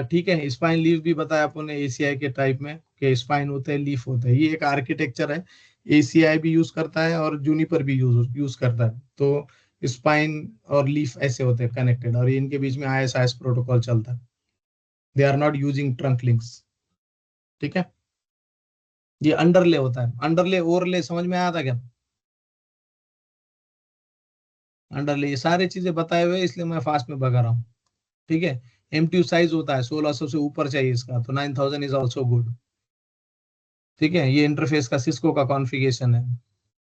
ठीक है, स्पाइन लीफ भी बताया आपने एसीआई के टाइप में कि स्पाइन होता है, लीफ होता है, ये एक आर्किटेक्चर है। एसीआई भी यूज करता है और जूनिपर भी यूज करता है। तो स्पाइन और लीफ ऐसे होते हैं कनेक्टेड, और इनके बीच में ISIS प्रोटोकॉल चलता है। They are not using trunk links, ठीक है। ये अंडरले होता है, अंडरले ओवरले समझ में आया था क्या? अंडरले, ये सारी चीजें बताए हुए इसलिए मैं फास्ट में भगा रहा हूँ, ठीक है। MTU साइज होता है 1600 से ऊपर चाहिए इसका, तो 9000 इज ऑल्सो गुड, ठीक है। ये इंटरफेस का सिस्को का कॉन्फ़िगरेशन है,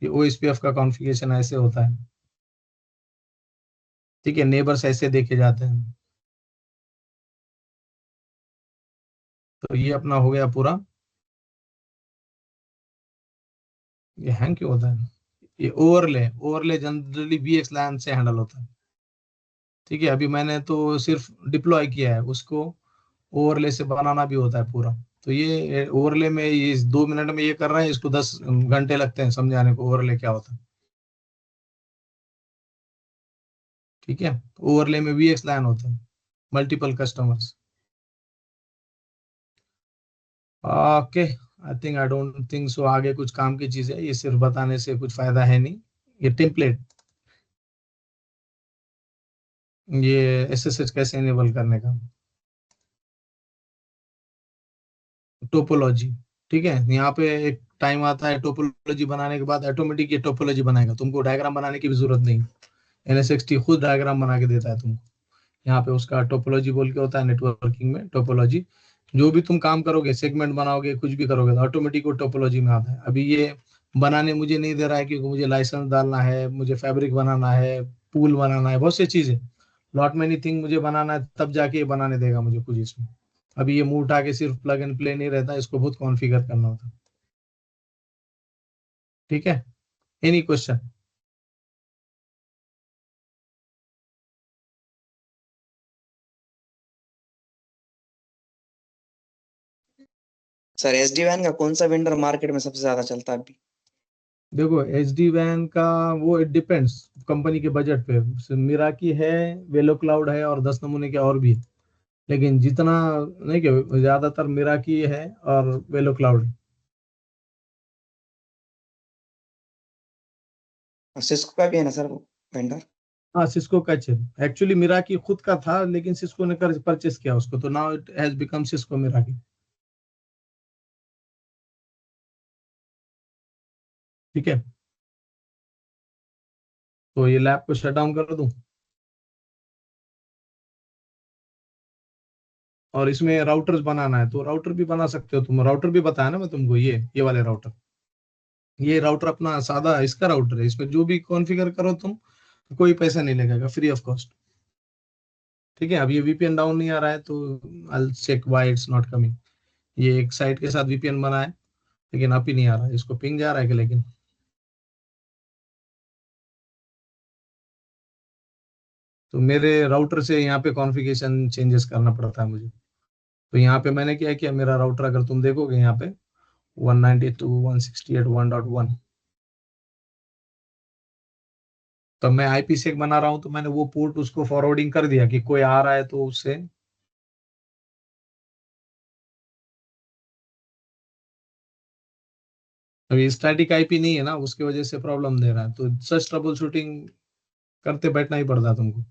ये OSPF का कॉन्फ़िगरेशन ऐसे होता है, ठीक है। नेबर्स ऐसे देखे जाते हैं। तो ये अपना हो गया पूरा। ये हैंग क्यों होता है? ये ओवरले जनरली VXLAN से हैंडल होता है, ठीक है। अभी मैंने तो सिर्फ डिप्लॉय किया है, उसको ओवरले से बनाना भी होता है पूरा। तो ये ओवरले में ये 2 मिनट में ये कर रहे हैं, इसको 10 घंटे लगते हैं समझाने को ओवरले क्या होता है, ठीक है। ओवरले में VXLAN होता है, multiple customers. Okay, I don't think so आगे कुछ काम की चीज है, ये सिर्फ बताने से कुछ फायदा है नहीं। ये टेम्पलेट, ये SSH कैसे इनेबल करने का, टोपोलॉजी, ठीक है। यहाँ पे एक टाइम आता है टोपोलॉजी बनाने के बाद ऑटोमेटिक ये टोपोलॉजी बनाएगा, तुमको डायग्राम बनाने की भी जरूरत नहीं। NSXT खुद डायग्राम बना के देता है तुमको। यहाँ पे उसका टोपोलॉजी बोल के होता है नेटवर्किंग में, टोपोलॉजी। जो भी तुम काम करोगे, सेगमेंट बनाओगे, कुछ भी करोगे, तो ऑटोमेटिक वो टोपोलॉजी में आता है। अभी ये बनाने मुझे नहीं दे रहा है क्योंकि मुझे लाइसेंस डालना है, मुझे फैब्रिक बनाना है, पूल बनाना है, बहुत सी चीजें, लॉट मेनी थिंग मुझे बनाना है, तब जाके ये बनाने देगा मुझे कुछ इसमें। अभी ये मुंह उठा के सिर्फ प्लग एंड प्ले नहीं रहता, इसको बहुत कॉन्फ़िगर करना होता है, ठीक है। Any question? सर SD-WAN का कौन सा वेंडर मार्केट में सबसे ज्यादा चलता है अभी? देखो SD-WAN का वो डिपेंड्स कंपनी के बजट पे। मिराकी है, वेलो क्लाउड है, और 10 नमूने के और भी है। लेकिन जितना नहीं कि ज्यादातर मिराकी है और वेलो क्लाउड है। सिस्को का भी है ना सर वो वेंडर? हाँ, सिस्को का एक्चुअली मिराकी खुद का था, लेकिन सिस्को ने कर परचेस किया उसको, तो now it has become Cisco Meraki, ठीक है। तो ये लैब को शट डाउन कर दूं, और इसमें राउटर्स बनाना है तो राउटर भी बना सकते हो तुम। राउटर भी बताया ना मैं तुमको, ये वाले राउटर, ये राउटर अपना सादा इसका राउटर है, इसमें जो भी कॉन्फ़िगर करो तुम, कोई पैसा नहीं लगेगा, फ्री ऑफ कॉस्ट, ठीक है। अब ये VPN डाउन नहीं आ रहा है तो I will check why it's not coming. ये एक साइट के साथ VPN बना है, लेकिन अप ही नहीं आ रहा है, इसको पिंग जा रहा है कि, लेकिन तो मेरे राउटर से यहाँ पे कॉन्फ़िगरेशन चेंजेस करना पड़ता है मुझे। तो यहाँ पे मैंने क्या किया, मेरा राउटर अगर तुम देखोगे यहाँ पे 192.168.1.1, तो मैं IPsec बना रहा हूँ, तो मैंने वो पोर्ट उसको फॉरवर्डिंग कर दिया कि कोई आ रहा है तो उससे अभी स्टैटिक IP नहीं है ना, उसकी वजह से प्रॉब्लम दे रहा है। तो सच ट्रबल शूटिंग करते बैठना ही पड़ता है तुमको।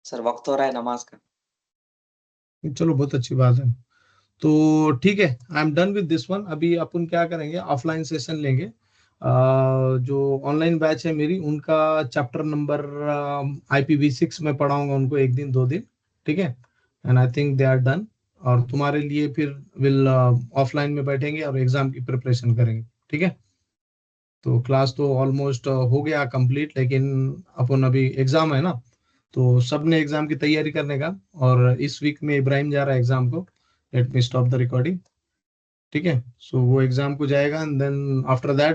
सर वक्त हो रहा है नमाज का। चलो, बहुत अच्छी बात है। तो ठीक है, I am done with this one. अभी अपन क्या करेंगे, ऑफलाइन सेशन लेंगे। जो ऑनलाइन बैच है मेरी, उनका चैप्टर नंबर IPv6 में पढ़ाऊंगा उनको, एक दिन 2 दिन, ठीक है। And I think they are done. और तुम्हारे लिए फिर विल ऑफलाइन में बैठेंगे और एग्जाम की प्रिपरेशन करेंगे। ठीक है, तो क्लास तो ऑलमोस्ट हो गया कंप्लीट, लेकिन अपन अभी एग्जाम है ना, तो सबने एग्जाम की तैयारी करने का। और इस वीक में इब्राहिम जा रहा है एग्जाम को। Let me stop the recording. ठीक है, सो वो एग्जाम को जाएगा एंड देन आफ्टर दैट